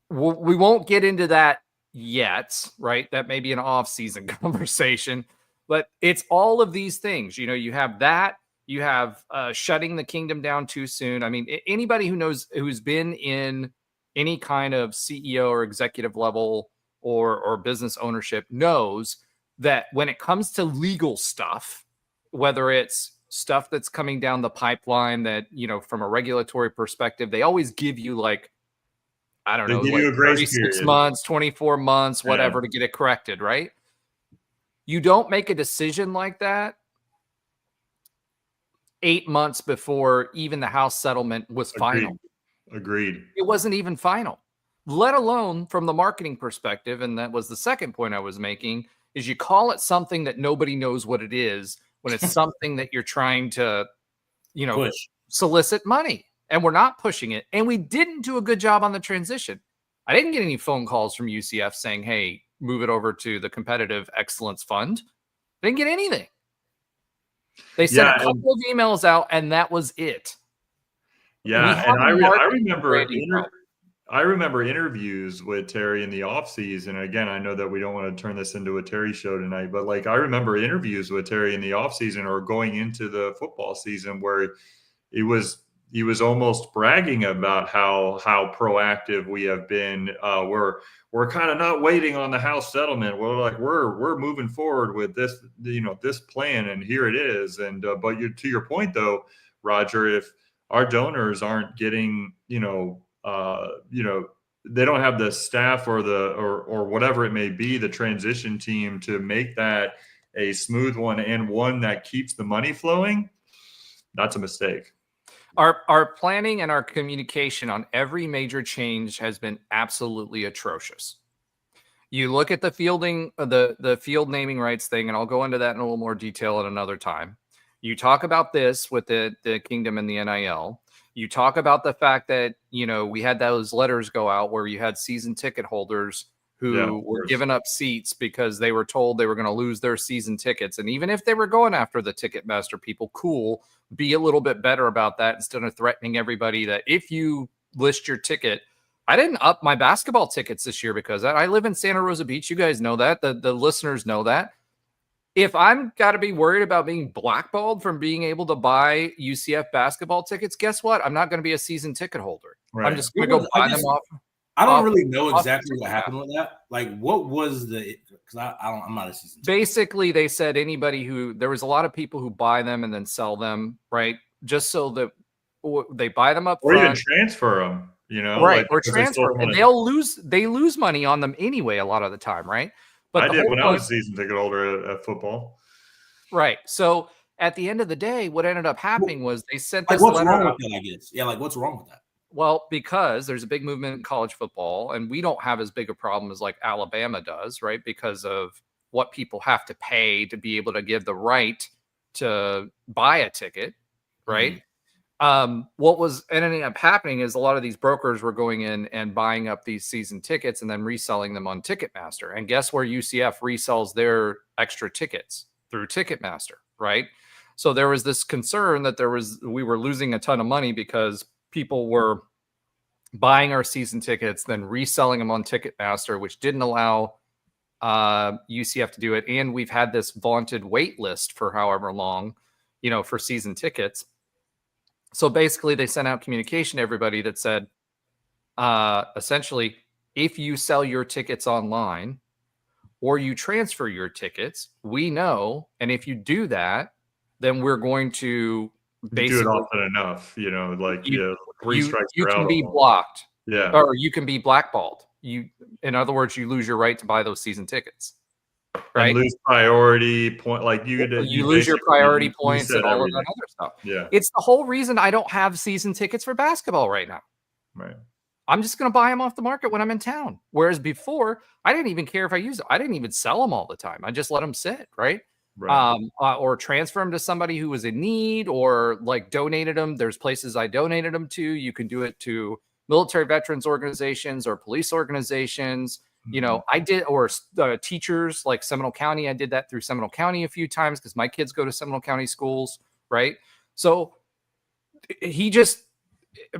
we won't get into that yet, right? That may be an off-season conversation, but it's all of these things. You have that, you have shutting the kingdom down too soon. I mean, anybody who's been in any kind of CEO or executive level or business ownership knows that when it comes to legal stuff, whether it's stuff that's coming down the pipeline that, from a regulatory perspective, they always give you, like, I don't know, like 36 months, 24 months, whatever, to get it corrected, right? You don't make a decision like that 8 months before even the House settlement was final. Agreed. It wasn't even final, let alone from the marketing perspective. And that was the second point I was making, is you call it something that nobody knows what it is, when it's something that you're trying to, push, solicit money. And we're not pushing it. And we didn't do a good job on the transition. I didn't get any phone calls from UCF saying, hey, move it over to the Competitive Excellence Fund. I didn't get anything. They sent a couple of emails out, and that was it. Yeah, and I remember interviews with Terry in the offseason. Again, I know that we don't want to turn this into a Terry show tonight, but, like, I remember interviews with Terry in the offseason or going into the football season where he was almost bragging about how proactive we have been. We're kind of not waiting on the House settlement. We're moving forward with this, this plan, and here it is. And but to your point though, Roger, if our donors aren't getting, they don't have the staff or whatever it may be, the transition team, to make that a smooth one and one that keeps the money flowing, that's a mistake. Our planning and our communication on every major change has been absolutely atrocious. You look at the fielding, the field naming rights thing, and I'll go into that in a little more detail at another time. You talk about this with the kingdom and the NIL. You talk about the fact that, we had those letters go out where you had season ticket holders who were giving up seats because they were told they were going to lose their season tickets. And even if they were going after the Ticketmaster people, cool, be a little bit better about that instead of threatening everybody that if you list your ticket. I didn't up my basketball tickets this year because I live in Santa Rosa Beach. You guys know that. The listeners know that. If I'm got to be worried about being blackballed from being able to buy UCF basketball tickets, guess what? I'm not going to be a season ticket holder. Right. I'm just going to go buy them off. I don't really know exactly what happened with that. Like, what was because I'm not a season ticket. Basically, they said there was a lot of people who buy them and then sell them, right? Just so that they buy them up or front. Even transfer them, right? Like, or transfer them. And they lose money on them anyway a lot of the time, right? But I did when I was a season ticket holder at football. Right. So at the end of the day, what ended up happening was they sent Like, this what's letter wrong out. with that, I guess? Yeah, like, what's wrong with that? Well, because there's a big movement in college football, and we don't have as big a problem as like Alabama does, right? Because of what people have to pay to be able to give the right to buy a ticket, right? What was ending up happening is a lot of these brokers were going in and buying up these season tickets and then reselling them on Ticketmaster. And guess where UCF resells their extra tickets? Through Ticketmaster, right? So there was this concern that we were losing a ton of money because people were buying our season tickets, then reselling them on Ticketmaster, which didn't allow UCF to do it. And we've had this vaunted wait list for however long, for season tickets. So basically, they sent out communication to everybody that said, essentially, if you sell your tickets online or you transfer your tickets, we know. And if you do that, then we're going to You do it basically often enough, like three strikes you you're can out be almost. blocked. Yeah. Or you can be blackballed. In other words, you lose your right to buy those season tickets. Right. And lose priority point. Like you lose your priority points and all everything. of that other stuff. Yeah. It's the whole reason I don't have season tickets for basketball right now. Right. I'm just going to buy them off the market when I'm in town. Whereas before, I didn't even care if I used them. I didn't even sell them all the time. I just let them sit, right? Or transfer them to somebody who was in need, or like donated them. There's places I donated them to. You can do it to military veterans organizations or police organizations. I did, or teachers like Seminole County. I did that through Seminole County a few times because my kids go to Seminole County schools, right? So he just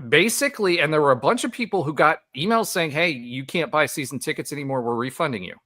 basically, and there were a bunch of people who got emails saying, hey, you can't buy season tickets anymore. We're refunding you.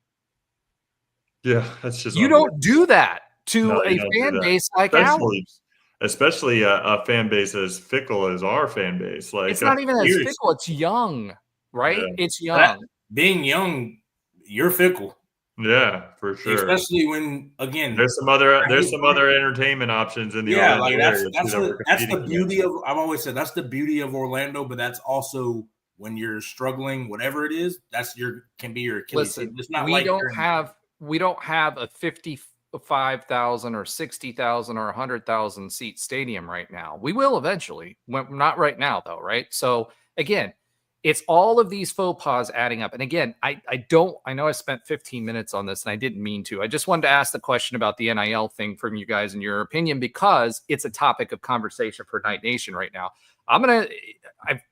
Yeah, that's just you don't do that to a fan base like ours. Especially a fan base as fickle as our fan base. Like, it's not even as fickle. It's young, right? Yeah. It's young. Being young, you're fickle. Yeah, for sure. Especially when, again, there's some other entertainment options in the Orlando area. That's the beauty of. I've always said that's the beauty of Orlando, but that's also when you're struggling, whatever it is, can be your Achilles. Listen, it's not we don't have a 55,000 or 60,000 or 100,000 seat stadium right now. We will eventually. Not right now, though, right? So again, it's all of these faux pas adding up. And again, I know I spent 15 minutes on this and I didn't mean to. I just wanted to ask the question about the NIL thing from you guys and your opinion, because it's a topic of conversation for Night Nation right now.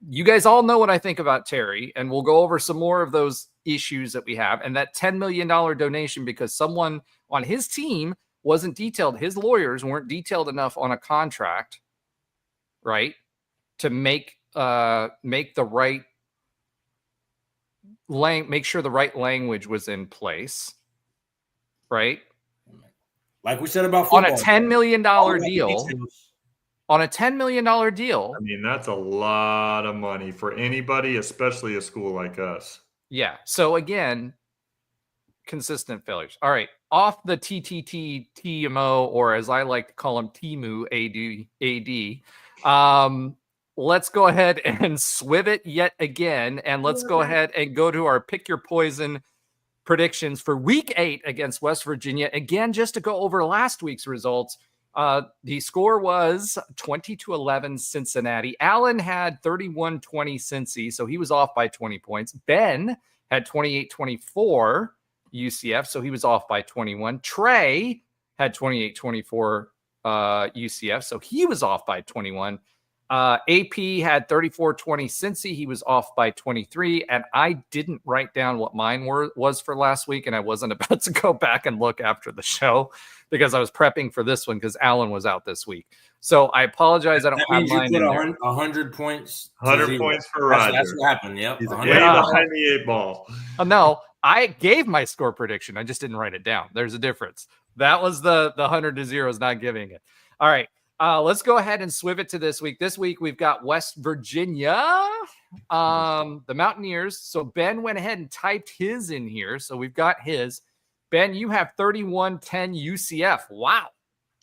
You guys all know what I think about Terry, and we'll go over some more of those issues that we have. And that $10 million donation, because someone on his team wasn't detailed, his lawyers weren't detailed enough on a contract, right, to make the right make sure the right language was in place, right? Like we said about football. On a $10 million deal. On a $10 million deal. I mean, that's a lot of money for anybody, especially a school like us. Yeah. So again, consistent failures. All right. Off the TMO, or as I like to call him, Timu AD. Let's go ahead and swiv it yet again. And let's go ahead and go to our pick your poison predictions for week 8 against West Virginia. Again, just to go over last week's results. The score was 20-11 Cincinnati. Allen had 31-20 Cincy, so he was off by 20 points. Ben had 28-24 UCF, so he was off by 21. Trey had 28-24 UCF, so he was off by 21. AP had 34-20 Cincy. He was off by 23. And I didn't write down what mine was for last week, and I wasn't about to go back and look after the show because I was prepping for this one because Allen was out this week. So I apologize. I don't have mine. You put 100 points. 100 points for Roger. That's what happened. Yep. He's way behind the 8 ball. No, I gave my score prediction. I just didn't write it down. There's a difference. That was the 100-0 is not giving it. All right. Let's go ahead and swiv it to this week. This week, we've got West Virginia, the Mountaineers. So Ben went ahead and typed his in here. So we've got his. Ben, you have 31-10 UCF. Wow.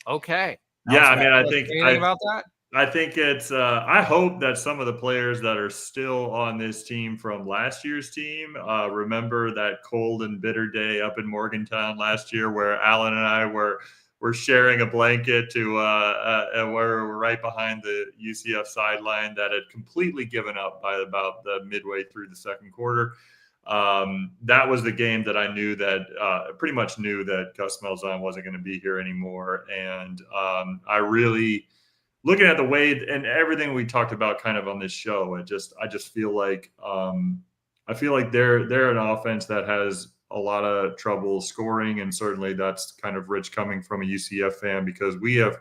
Okay. Yeah, I mean, I think about that. I think it's I hope that some of the players that are still on this team from last year's team remember that cold and bitter day up in Morgantown last year where Allen and I were we're sharing a blanket and we're right behind the UCF sideline that had completely given up by about the midway through the second quarter. That was the game that I knew that pretty much knew that Gus Malzahn wasn't going to be here anymore. And I really, looking at the way and everything we talked about kind of on this show, I just feel like they're an offense that has a lot of trouble scoring, and certainly that's kind of rich coming from a UCF fan because we have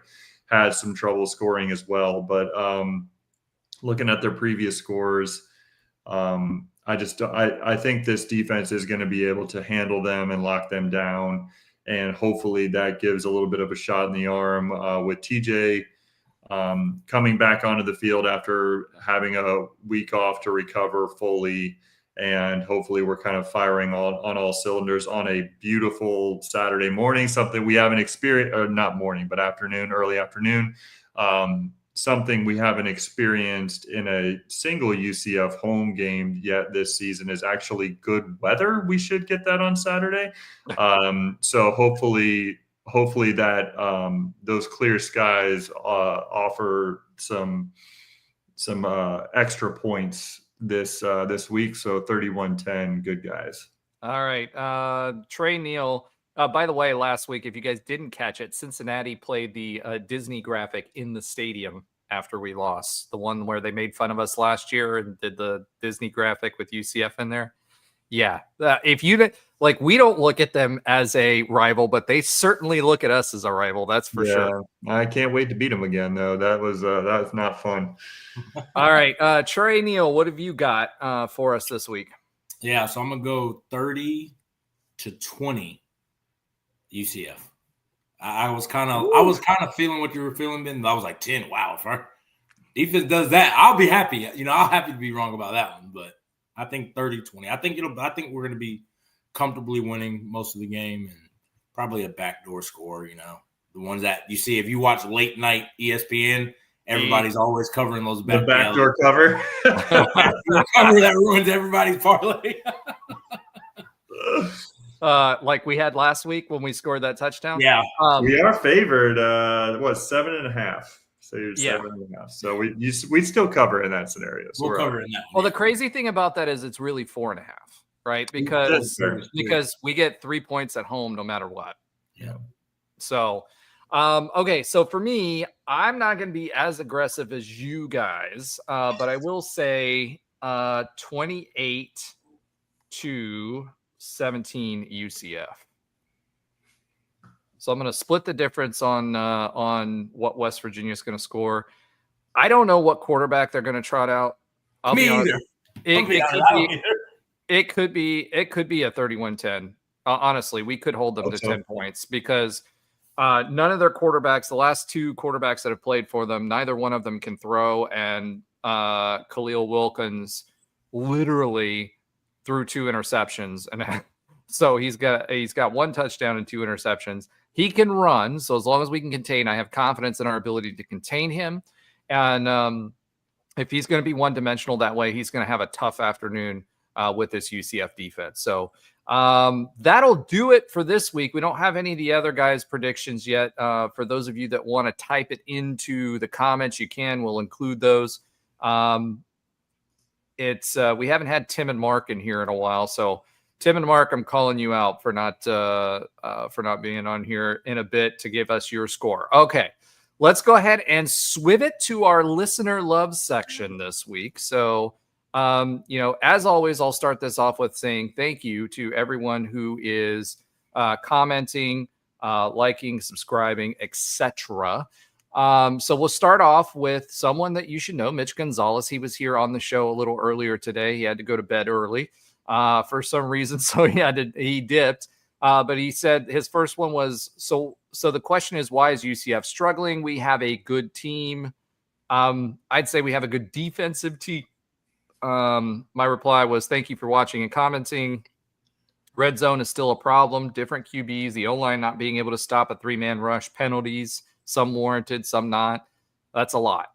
had some trouble scoring as well. But looking at their previous scores, I think this defense is going to be able to handle them and lock them down, and hopefully that gives a little bit of a shot in the arm with TJ coming back onto the field after having a week off to recover fully. And hopefully we're kind of firing on all cylinders on a beautiful Saturday morning, something we haven't experienced, or not morning, but early afternoon, something we haven't experienced in a single UCF home game yet this season is actually good weather. We should get that on Saturday. So hopefully that those clear skies offer some extra points this week. So 31-10, good guys. All right. Trey Neal. By the way, last week, if you guys didn't catch it, Cincinnati played the Disney graphic in the stadium after we lost. The one where they made fun of us last year and did the Disney graphic with UCF in there. Yeah. If you like, we don't look at them as a rival, but they certainly look at us as a rival. That's for sure. I can't wait to beat them again, though. That was not fun. All right. Trey Neal, what have you got for us this week? Yeah, so I'm gonna go 30-20 UCF. I was kind of feeling what you were feeling, Ben. I was like 10. Wow, if our defense does that, I'll be happy. I'll happy to be wrong about that one, but I think 30-20. I think we're gonna be comfortably winning most of the game and probably a backdoor score. The ones that you see if you watch late night ESPN. Everybody's always covering those backdoor cover. Cover that ruins everybody's parlay. Like we had last week when we scored that touchdown. Yeah, we are favored. 7.5? So you're 7.5. So we still cover in that scenario. So we'll cover in that. Well, the crazy thing about that is it's really 4.5, right? Because we get 3 points at home no matter what. Yeah. So. Okay, so for me, I'm not going to be as aggressive as you guys, but I will say 28-17 UCF. So I'm going to split the difference on what West Virginia is going to score. I don't know what quarterback they're going to trot out. Me either. It could be a 31-10. Honestly, we could hold them to 10 points because none of their quarterbacks, the last two quarterbacks that have played for them, neither one of them can throw. And Khalil Wilkins literally threw 2 interceptions. And so he's got 1 touchdown and 2 interceptions. He can run. So as long as we can contain, I have confidence in our ability to contain him. And if he's going to be one-dimensional that way, he's going to have a tough afternoon with this UCF defense. So that'll do it for this week. We don't have any of the other guys' predictions yet. For those of you that want to type it into the comments, you can. We'll include those. We haven't had Tim and Mark in here in a while, so Tim and Mark, I'm calling you out for not being on here in a bit to give us your score. Okay, let's go ahead and swivot to our listener love section this week. So. As always, I'll start this off with saying thank you to everyone who is commenting, liking, subscribing, etc. So we'll start off with someone that you should know, Mitch Gonzalez. He was here on the show a little earlier today. He had to go to bed early for some reason, so he dipped. But he said his first one was, so the question is, why is UCF struggling? We have a good team. I'd say we have a good defensive team. My reply was, thank you for watching and commenting. Red zone is still a problem. Different QBs, the O-line not being able to stop a 3-man rush, penalties, some warranted, some not. That's a lot.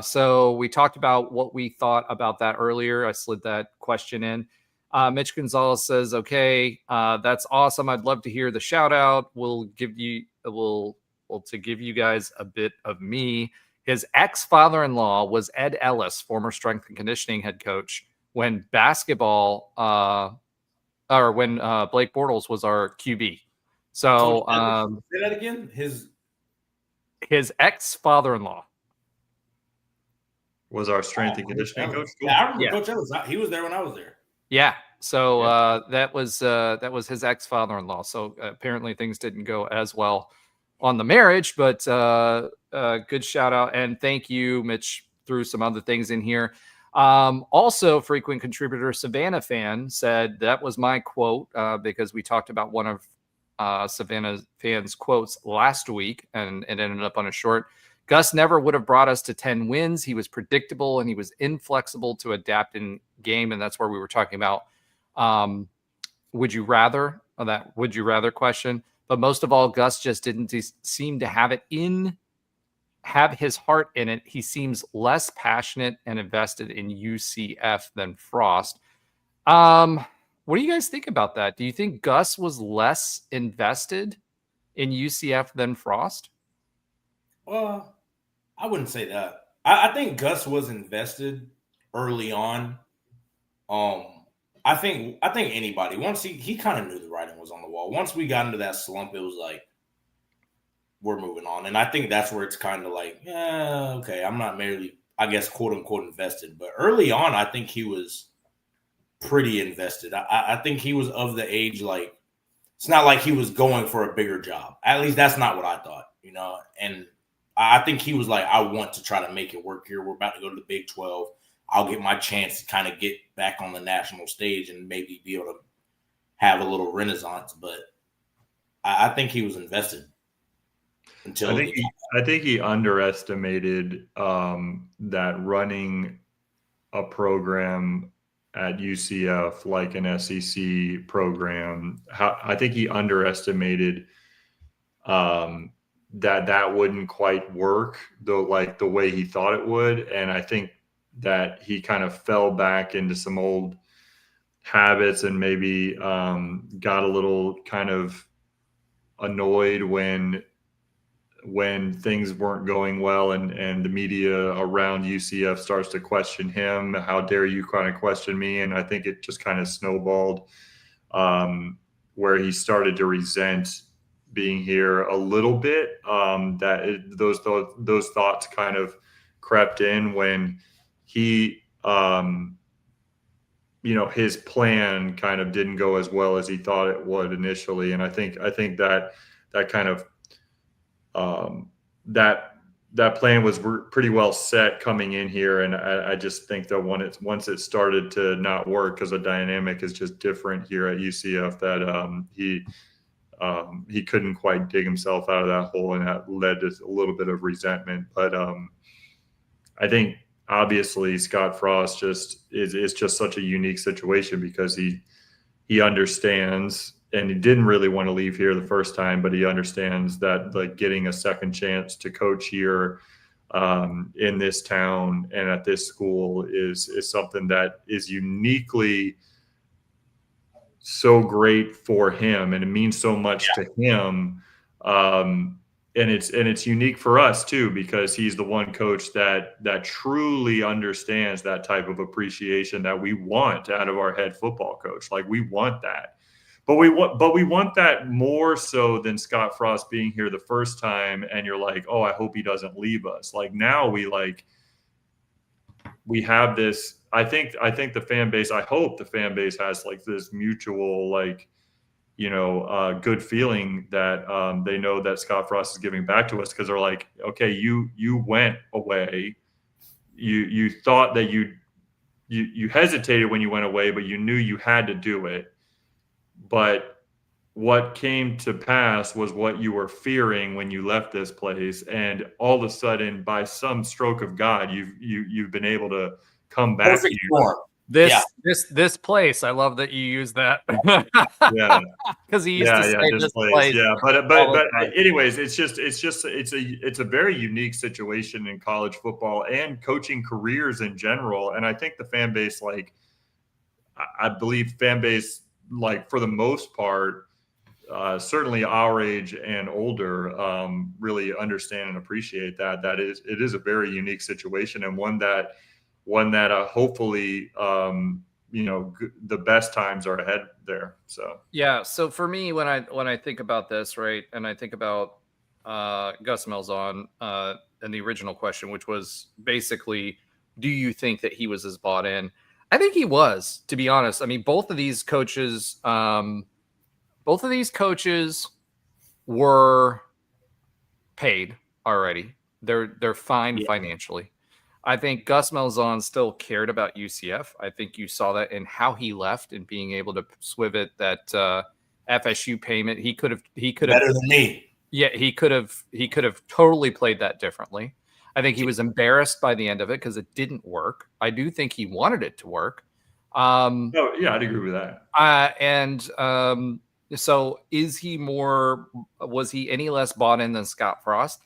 So we talked about what we thought about that earlier. I slid that question in. Mitch Gonzalez says, okay, that's awesome. I'd love to hear the shout out. We'll give you to give you guys a bit of me. His ex-father-in-law was Ed Ellis, former strength and conditioning head coach, when basketball or when Blake Bortles was our QB. So say that again. His ex-father-in-law was our strength and conditioning coach. Cool. Yeah, I remember Coach Ellis. He was there when I was there. Yeah. So that was his ex-father-in-law. So apparently things didn't go as well on the marriage, but good shout out. And thank you, Mitch, threw some other things in here. Also, frequent contributor Savannah Fan said that was my quote because we talked about one of Savannah Fan's quotes last week, and it ended up on a short. Gus never would have brought us to 10 wins. He was predictable and he was inflexible to adapt in game, and that's where we were talking about would you rather question. But most of all, Gus just didn't seem to have his heart in it. He seems less passionate and invested in UCF than Frost. What do you guys think about that? Do you think Gus was less invested in UCF than Frost? Well, I wouldn't say that. I think Gus was invested early on. I think anybody, once he kind of knew the writing was on the wall. Once we got into that slump, it was like, we're moving on. And I think that's where it's kind of like, yeah, okay, I'm not merely, I guess, quote unquote invested. But early on, I think he was pretty invested. I think he was of the age, like, it's not like he was going for a bigger job. At least that's not what I thought, and I think he was like, I want to try to make it work here. We're about to go to the Big 12. I'll get my chance to kind of get back on the national stage and maybe be able to have a little renaissance. But I think he was invested. I think he underestimated that running a program at UCF like an SEC program. I think he underestimated that wouldn't quite work the way he thought it would. And I think that he kind of fell back into some old habits and maybe got a little kind of annoyed when things weren't going well and the media around UCF starts to question him. How dare you kind of question me? And I think it just kind of snowballed where he started to resent being here a little bit. Those thoughts kind of crept in when he, his plan kind of didn't go as well as he thought it would initially. And I think that kind of, that plan was pretty well set coming in here. And I just think that once it started to not work, because the dynamic is just different here at UCF, that he couldn't quite dig himself out of that hole, and that led to a little bit of resentment. But I think obviously Scott Frost is just such a unique situation because he understands. And he didn't really want to leave here the first time, but he understands that like getting a second chance to coach here in this town and at this school is something that is uniquely so great for him, and it means so much to him. And it's unique for us too, because he's the one coach that truly understands that type of appreciation that we want out of our head football coach. Like, we want that. But we want that more so than Scott Frost being here the first time, and you're like, oh, I hope he doesn't leave us. Like, now we have this. I think the fan base. I hope the fan base has like this mutual good feeling that they know that Scott Frost is giving back to us, because they're like, okay, you went away, you thought that you hesitated when you went away, but you knew you had to do it. But what came to pass was what you were fearing when you left this place, and all of a sudden, by some stroke of God, you've been able to come back here. This place, I love that you use that. Yeah, because he used to say this place. Yeah, but anyways, it's a very unique situation in college football and coaching careers in general. And I think the fan base, like, for the most part, certainly our age and older really understand and appreciate that. It is a very unique situation, and one that hopefully the best times are ahead there. So yeah. So for me, when I think about this, right, and I think about Gus Malzahn and the original question, which was basically, do you think that he was as bought in? I think he was, to be honest. I mean, both of these coaches were paid already. They're fine financially. I think Gus Malzahn still cared about UCF. I think you saw that in how he left and being able to swivet that FSU payment. He could have better than me. Yeah, he could have totally played that differently. I think he was embarrassed by the end of it because it didn't work. I do think he wanted it to work. No, yeah, I'd agree with that. So was he any less bought in than Scott Frost?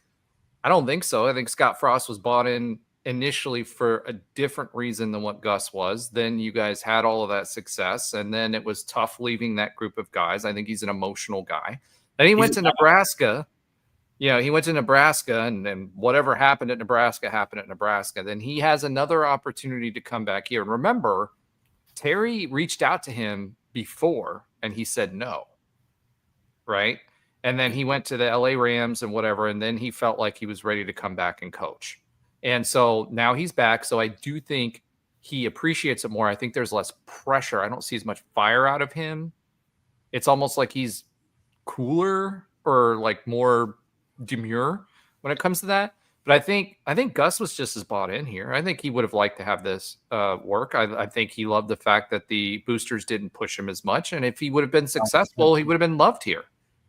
I don't think so. I think Scott Frost was bought in initially for a different reason than what Gus was. Then you guys had all of that success, and then it was tough leaving that group of guys. I think he's an emotional guy. Then he went to Nebraska. He went to Nebraska, and whatever happened at Nebraska happened at Nebraska. Then he has another opportunity to come back here. And remember, Terry reached out to him before, and he said no. Right? And then he went to the LA Rams and whatever, and then he felt like he was ready to come back and coach. And so now he's back. So I do think he appreciates it more. I think there's less pressure. I don't see as much fire out of him. It's almost like he's cooler or like more demure when it comes to that. But I think Gus was just as bought in here. I think he would have liked to have this work. I think he loved the fact that the boosters didn't push him as much. And if he would have been successful, he would have been loved here.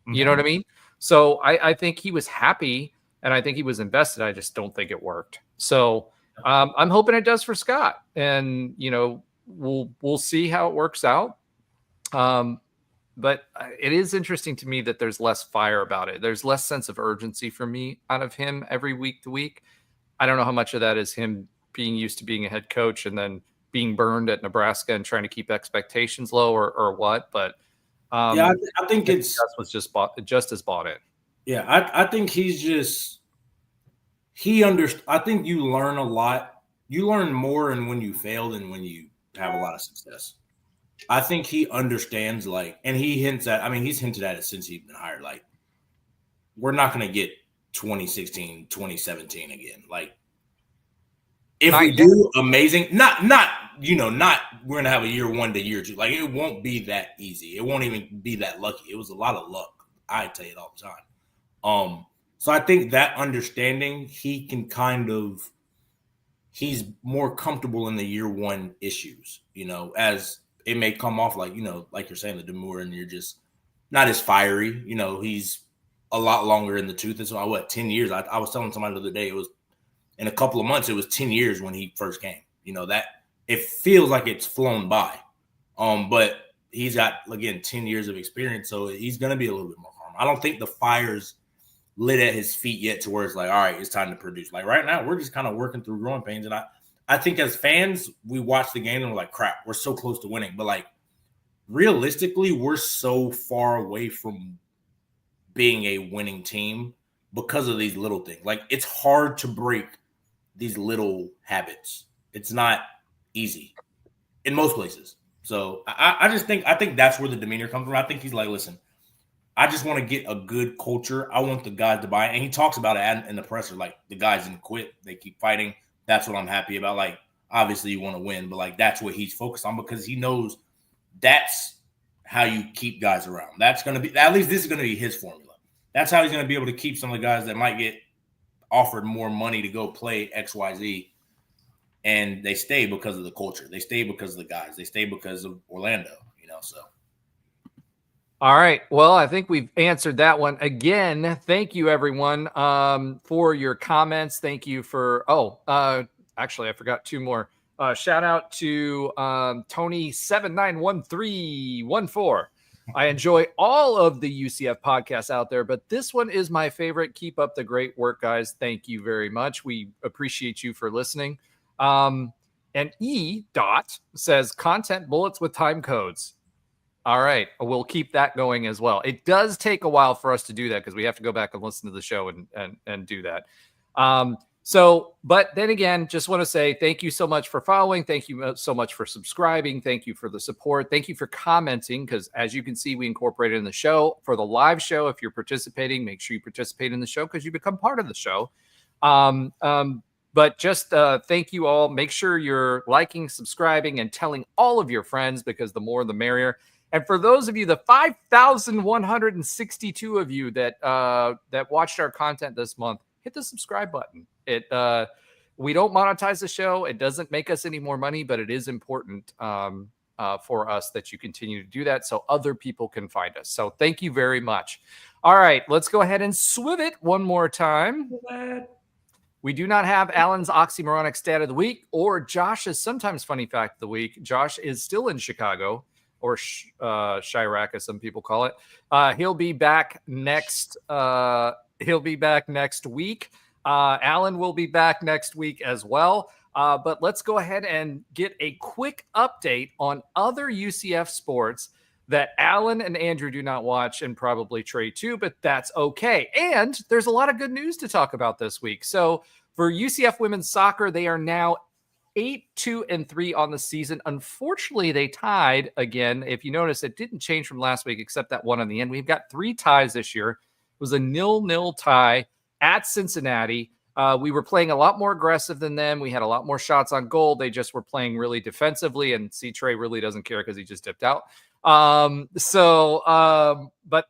You know what I mean? So I think he was happy, and I think he was invested. I just don't think it worked. So I'm hoping it does for Scott, and we'll see how it works out. But it is interesting to me that there's less fire about it. There's less sense of urgency for me out of him every week to week. I don't know how much of that is him being used to being a head coach and then being burned at Nebraska and trying to keep expectations low or what, but I think Gus was just as bought in. Yeah, I think he's just I think you learn a lot. You learn more and when you fail than when you have a lot of success. I think he understands, and he hints at. I mean, he's hinted at it since he's been hired. We're not going to get 2016, 2017 again. If we do, amazing. Not we're going to have a year 1 to year 2. It won't be that easy. It won't even be that lucky. It was a lot of luck. I tell you it all the time. So I think that understanding, he can he's more comfortable in the year 1 issues, as it may come off like you're saying, the demure, and you're just not as fiery. He's a lot longer in the tooth. It's 10 years. I was telling somebody the other day, it was in a couple of months, it was 10 years when he first came. That it feels like it's flown by. But he's got, again, 10 years of experience, so he's going to be a little bit more calm. I don't think the fire's lit at his feet yet to where it's all right, it's time to produce. Right now, we're just kind of working through growing pains. And I think as fans, we watch the game and we're like, crap, we're so close to winning. But realistically, we're so far away from being a winning team because of these little things. It's hard to break these little habits. It's not easy in most places. So I think that's where the demeanor comes from. I think he's listen, I just want to get a good culture. I want the guys to buy it. And he talks about it in the presser, the guys didn't quit. They keep fighting. That's what I'm happy about. Obviously you want to win, but that's what he's focused on because he knows that's how you keep guys around. That's going to be, at least this is going to be his formula. That's how he's going to be able to keep some of the guys that might get offered more money to go play XYZ. And they stay because of the culture. They stay because of the guys. They stay because of Orlando, so. All right. Well, I think we've answered that one. Again, thank you, everyone, for your comments. Thank you for actually, I forgot 2 more. Shout out to Tony791314. I enjoy all of the UCF podcasts out there, but this one is my favorite. Keep up the great work, guys. Thank you very much. We appreciate you for listening. And E. Dot says content bullets with time codes. All right. We'll keep that going as well. It does take a while for us to do that because we have to go back and listen to the show and do that. But then again, just want to say thank you so much for following. Thank you so much for subscribing. Thank you for the support. Thank you for commenting because as you can see, we incorporated in the show for the live show. If you're participating, make sure you participate in the show because you become part of the show. But just thank you all. Make sure you're liking, subscribing, and telling all of your friends because the more the merrier. And for those of you, the 5,162 of you that watched our content this month, hit the subscribe button. We don't monetize the show. It doesn't make us any more money, but it is important for us that you continue to do that so other people can find us. So thank you very much. All right, let's go ahead and swiv it one more time. We do not have Alan's oxymoronic stat of the week or Josh's sometimes funny fact of the week. Josh is still in Chicago. Or Chirac, as some people call it. He'll be back next. Week. Alan will be back next week as well. But let's go ahead and get a quick update on other UCF sports that Alan and Andrew do not watch, and probably Trey too. But that's okay. And there's a lot of good news to talk about this week. So for UCF women's soccer, they are now 8-2-3 on the season. Unfortunately, they tied again. If you notice, it didn't change from last week except that one on the end. We've got 3 ties this year. It was a 0-0 tie at Cincinnati. We were playing a lot more aggressive than them. We had a lot more shots on goal. They just were playing really defensively, and Trey really doesn't care because he just dipped out. But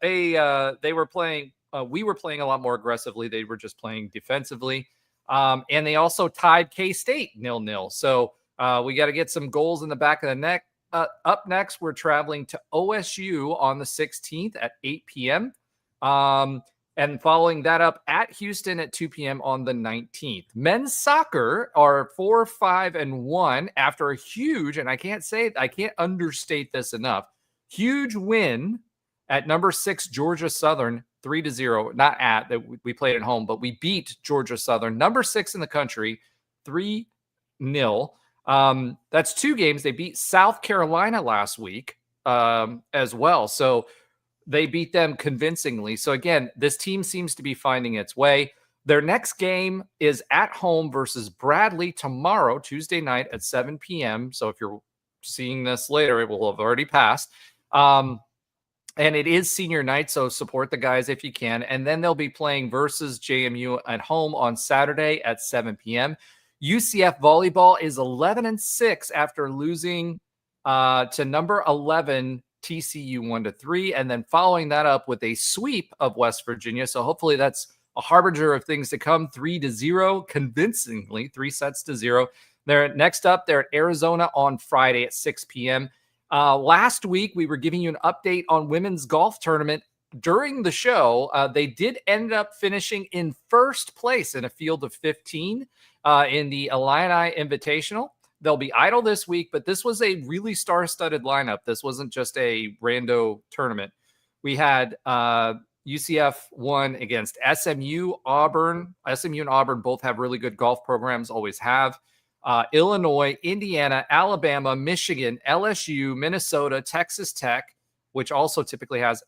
they were playing. We were playing a lot more aggressively. They were just playing defensively. And they also tied K-State 0-0. So we got to get some goals in the back of the net. Up next, we're traveling to OSU on the 16th at 8 p.m. And following that up at Houston at 2 p.m. on the 19th. Men's soccer are 4-5-1 after a huge, and I can't understate this enough, huge win at number 6 Georgia Southern 3-0. Not at that we played at home, but we beat Georgia Southern, number 6 in the country, 3-0. That's 2 games. They beat South Carolina last week as well. So they beat them convincingly. So again, this team seems to be finding its way. Their next game is at home versus Bradley tomorrow, Tuesday night at 7 p.m. So if you're seeing this later, it will have already passed. And it is senior night, so support the guys if you can. And then they'll be playing versus JMU at home on Saturday at 7 p.m. UCF volleyball is 11-6 after losing to number 11 TCU 1-3, and then following that up with a sweep of West Virginia. So hopefully that's a harbinger of things to come. 3-0, convincingly, 3-0. Next up, they're at Arizona on Friday at 6 p.m. Last week, we were giving you an update on women's golf tournament. During the show, they did end up finishing in first place in a field of 15 in the Illini Invitational. They'll be idle this week, but this was a really star-studded lineup. This wasn't just a rando tournament. We had UCF won against SMU, Auburn. SMU and Auburn both have really good golf programs, always have. Illinois, Indiana, Alabama, Michigan, LSU, Minnesota, Texas Tech, which also typically has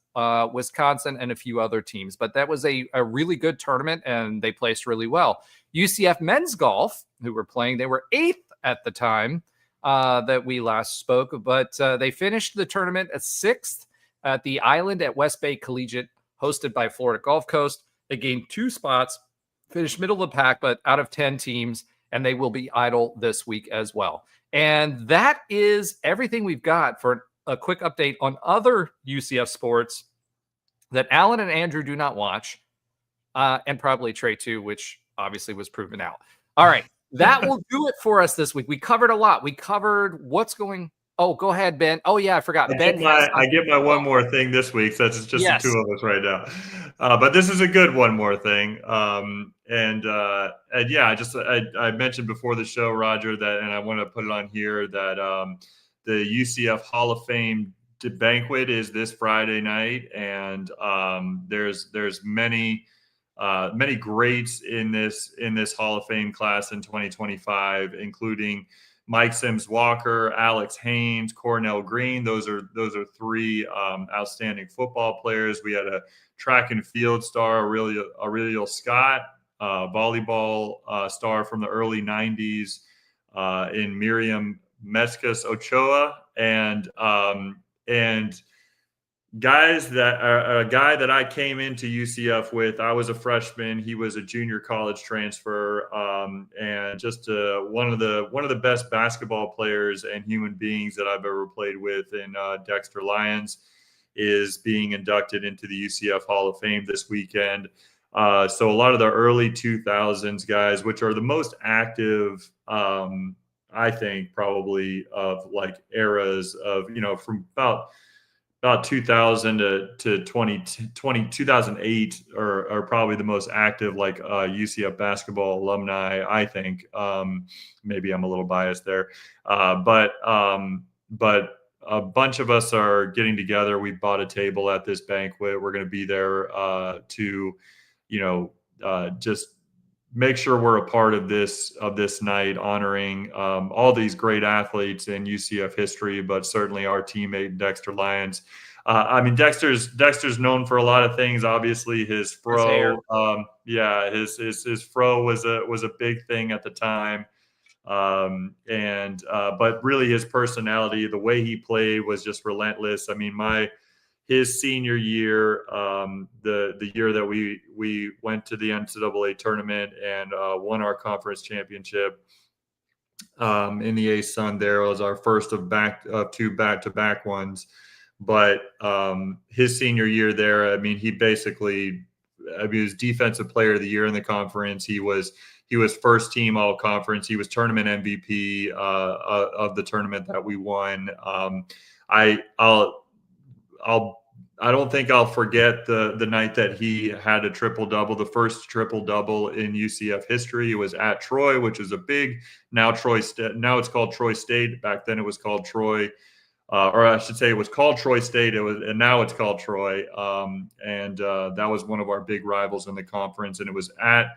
Wisconsin and a few other teams. But that was a really good tournament, and they placed really well. UCF men's golf, who were playing, they were 8th at the time that we last spoke, but they finished the tournament at 6th at the Island at West Bay Collegiate, hosted by Florida Gulf Coast. They gained 2 spots, finished middle of the pack, but out of 10 teams, and they will be idle this week as well. And that is everything we've got for a quick update on other UCF sports that Alan and Andrew do not watch, and probably Trey too, which obviously was proven out. All right. That will do it for us this week. We covered a lot. We covered what's going. Oh, go ahead, Ben. Oh, yeah, I forgot. I get my one more thing this week, since it's just the 2 of us right now. But this is a good one more thing. And yeah, I mentioned before the show, Roger, that, and I want to put it on here, that the UCF Hall of Fame banquet is this Friday night, and there's many greats in this Hall of Fame class in 2025, including Mike Sims Walker, Alex Haynes, Cornell Green. Those are three outstanding football players. We had a track and field star, Aurelio Scott, volleyball star from the early 90s in Miriam Mescas Ochoa, and guys that a guy that I came into UCF with. I was a freshman. He was a junior college transfer, and just one of the best basketball players and human beings that I've ever played with. In Dexter Lyons is being inducted into the UCF Hall of Fame this weekend. So a lot of the early 2000s guys, which are the most active, I think, probably of like eras of, from about 2000 to 2008 are probably the most active, like UCF basketball alumni, I think. Maybe I'm a little biased there. But a bunch of us are getting together. We bought a table at this banquet. We're going to be there to, just make sure we're a part of this night, honoring all these great athletes in UCF history, but certainly our teammate Dexter Lyons. Dexter's known for a lot of things. Obviously, his fro, his fro was a big thing at the time, but really his personality, the way he played, was just relentless. I mean, his senior year, the year that we went to the NCAA tournament and won our conference championship in the ASUN, there was our first of two back-to-back ones. But his senior year there, I mean, he was defensive player of the year in the conference. He was first team all conference. He was tournament MVP of the tournament that we won. I don't think I'll forget the night that he had a triple-double, the first triple-double in UCF history. It was at Troy, which is a big, now it's called Troy State. Back then it was called Troy, or I should say it was called Troy State. And now it's called Troy. That was one of our big rivals in the conference. And it was at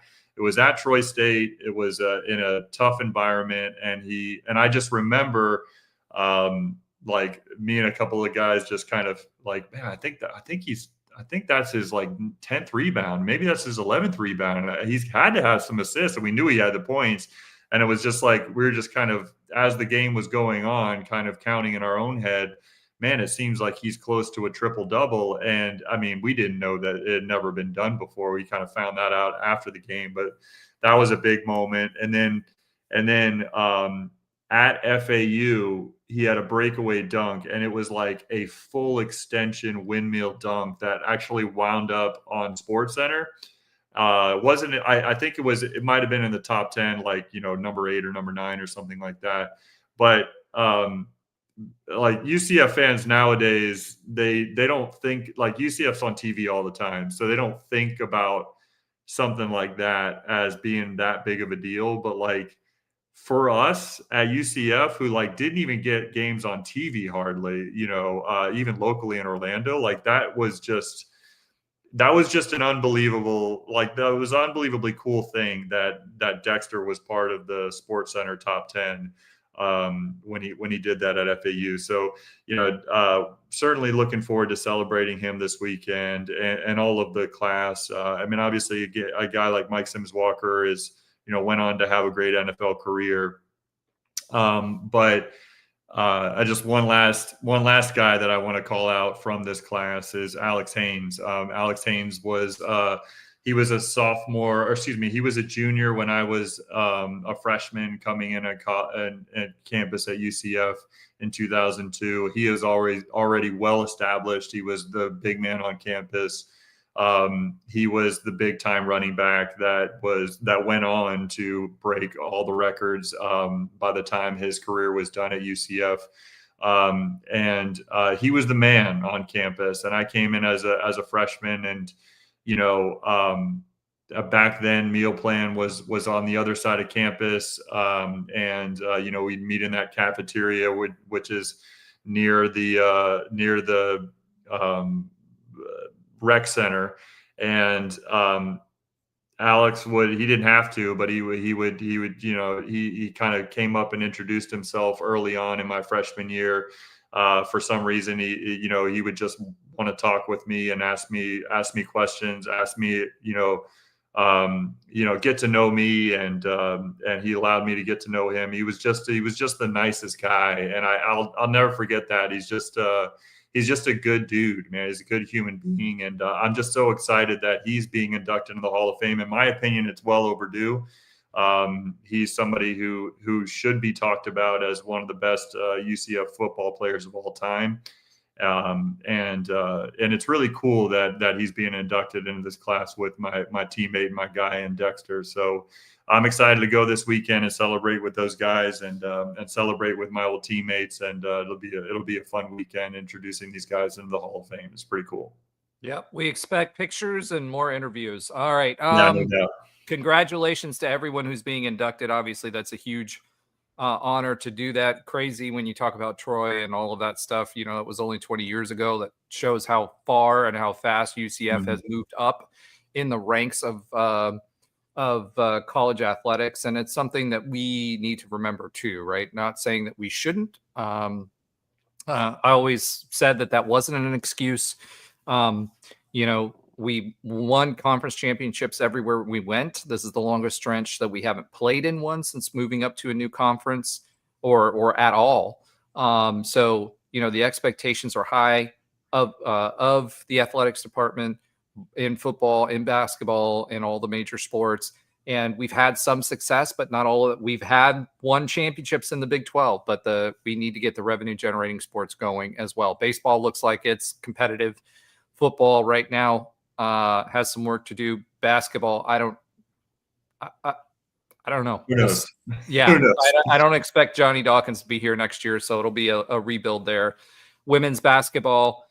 Troy State. It was in a tough environment. And I just remember, like, me and a couple of guys just kind of like, man, I think that's his like 10th rebound. Maybe that's his 11th rebound. He's had to have some assists, and we knew he had the points. And it was just like, we were just kind of, as the game was going on, kind of counting in our own head, man, it seems like he's close to a triple double. And I mean, we didn't know that it had never been done before. We kind of found that out after the game, but that was a big moment. And then at FAU, he had a breakaway dunk, and it was like a full extension windmill dunk that actually wound up on SportsCenter. I think it might have been in the top 10, like, number 8 or number 9 or something like that. But like UCF fans nowadays, they don't think, like, UCF's on TV all the time, so they don't think about something like that as being that big of a deal. But like, for us at UCF, who like didn't even get games on TV hardly, even locally in Orlando, like that was just an unbelievable, like, that was an unbelievably cool thing that Dexter was part of the SportsCenter top 10 when he did that at FAU. So, certainly looking forward to celebrating him this weekend and all of the class. I mean, obviously a guy like Mike Sims Walker went on to have a great NFL career. But I just one last guy that I want to call out from this class is Alex Haynes. Alex Haynes was he was a sophomore, or excuse me, he was a junior when I was a freshman coming in at campus at UCF in 2002. He is already well established. He was the big man on campus. He was the big time running back that went on to break all the records by the time his career was done at UCF. He was the man on campus, and I came in as a freshman, and back then meal plan was on the other side of campus, we'd meet in that cafeteria, which is near the rec center. And Alex he didn't have to, but he would, he kind of came up and introduced himself early on in my freshman year. For some reason, he would just want to talk with me and ask me questions, ask me, get to know me, and he allowed me to get to know him. He was just the nicest guy, and I'll never forget that. He's just a good dude, man. He's a good human being, and I'm just so excited that he's being inducted into the Hall of Fame. In my opinion, it's well overdue. He's somebody who should be talked about as one of the best UCF football players of all time. And it's really cool that he's being inducted into this class with my teammate, my guy, and Dexter. So I'm excited to go this weekend and celebrate with those guys and celebrate with my old teammates. And it'll be a fun weekend introducing these guys into the Hall of Fame. It's pretty cool. Yep. We expect pictures and more interviews. All right. Yeah, no doubt. Congratulations to everyone who's being inducted. Obviously, that's a huge honor to do that. Crazy when you talk about Troy and all of that stuff. It was only 20 years ago. That shows how far and how fast UCF has moved up in the ranks of college athletics. And it's something that we need to remember too, right? Not saying that we shouldn't. I always said that wasn't an excuse. We won conference championships everywhere we went. This is the longest stretch that we haven't played in one since moving up to a new conference or at all. So the expectations are high of the athletics department in football, in basketball, in all the major sports. And we've had some success, but not all of it. We've had won championships in the Big 12, but we need to get the revenue generating sports going as well. Baseball looks like it's competitive. Football right now has some work to do. Basketball, I don't know. Who knows? Yeah, Who knows? I don't expect Johnny Dawkins to be here next year, so it'll be a rebuild there. Women's basketball,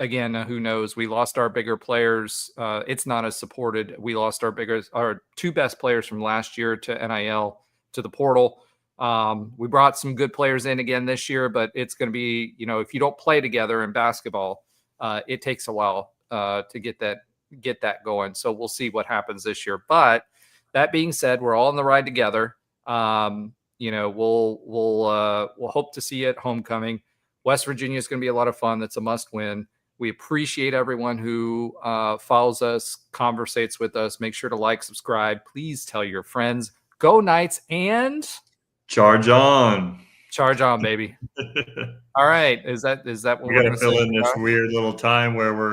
again, who knows? We lost our bigger players. It's not as supported. We lost our two best players from last year to NIL, to the portal. We brought some good players in again this year, but it's going to be, if you don't play together in basketball, it takes a while to get that going. So we'll see what happens this year. But that being said, we're all on the ride together. We'll hope to see you at homecoming. West Virginia is going to be a lot of fun. That's a must win. We appreciate everyone who follows us, conversates with us. Make sure to like, subscribe. Please tell your friends. Go Knights and Charge on. Charge on, baby. All right. Is that what we got to fill in this weird little time where we're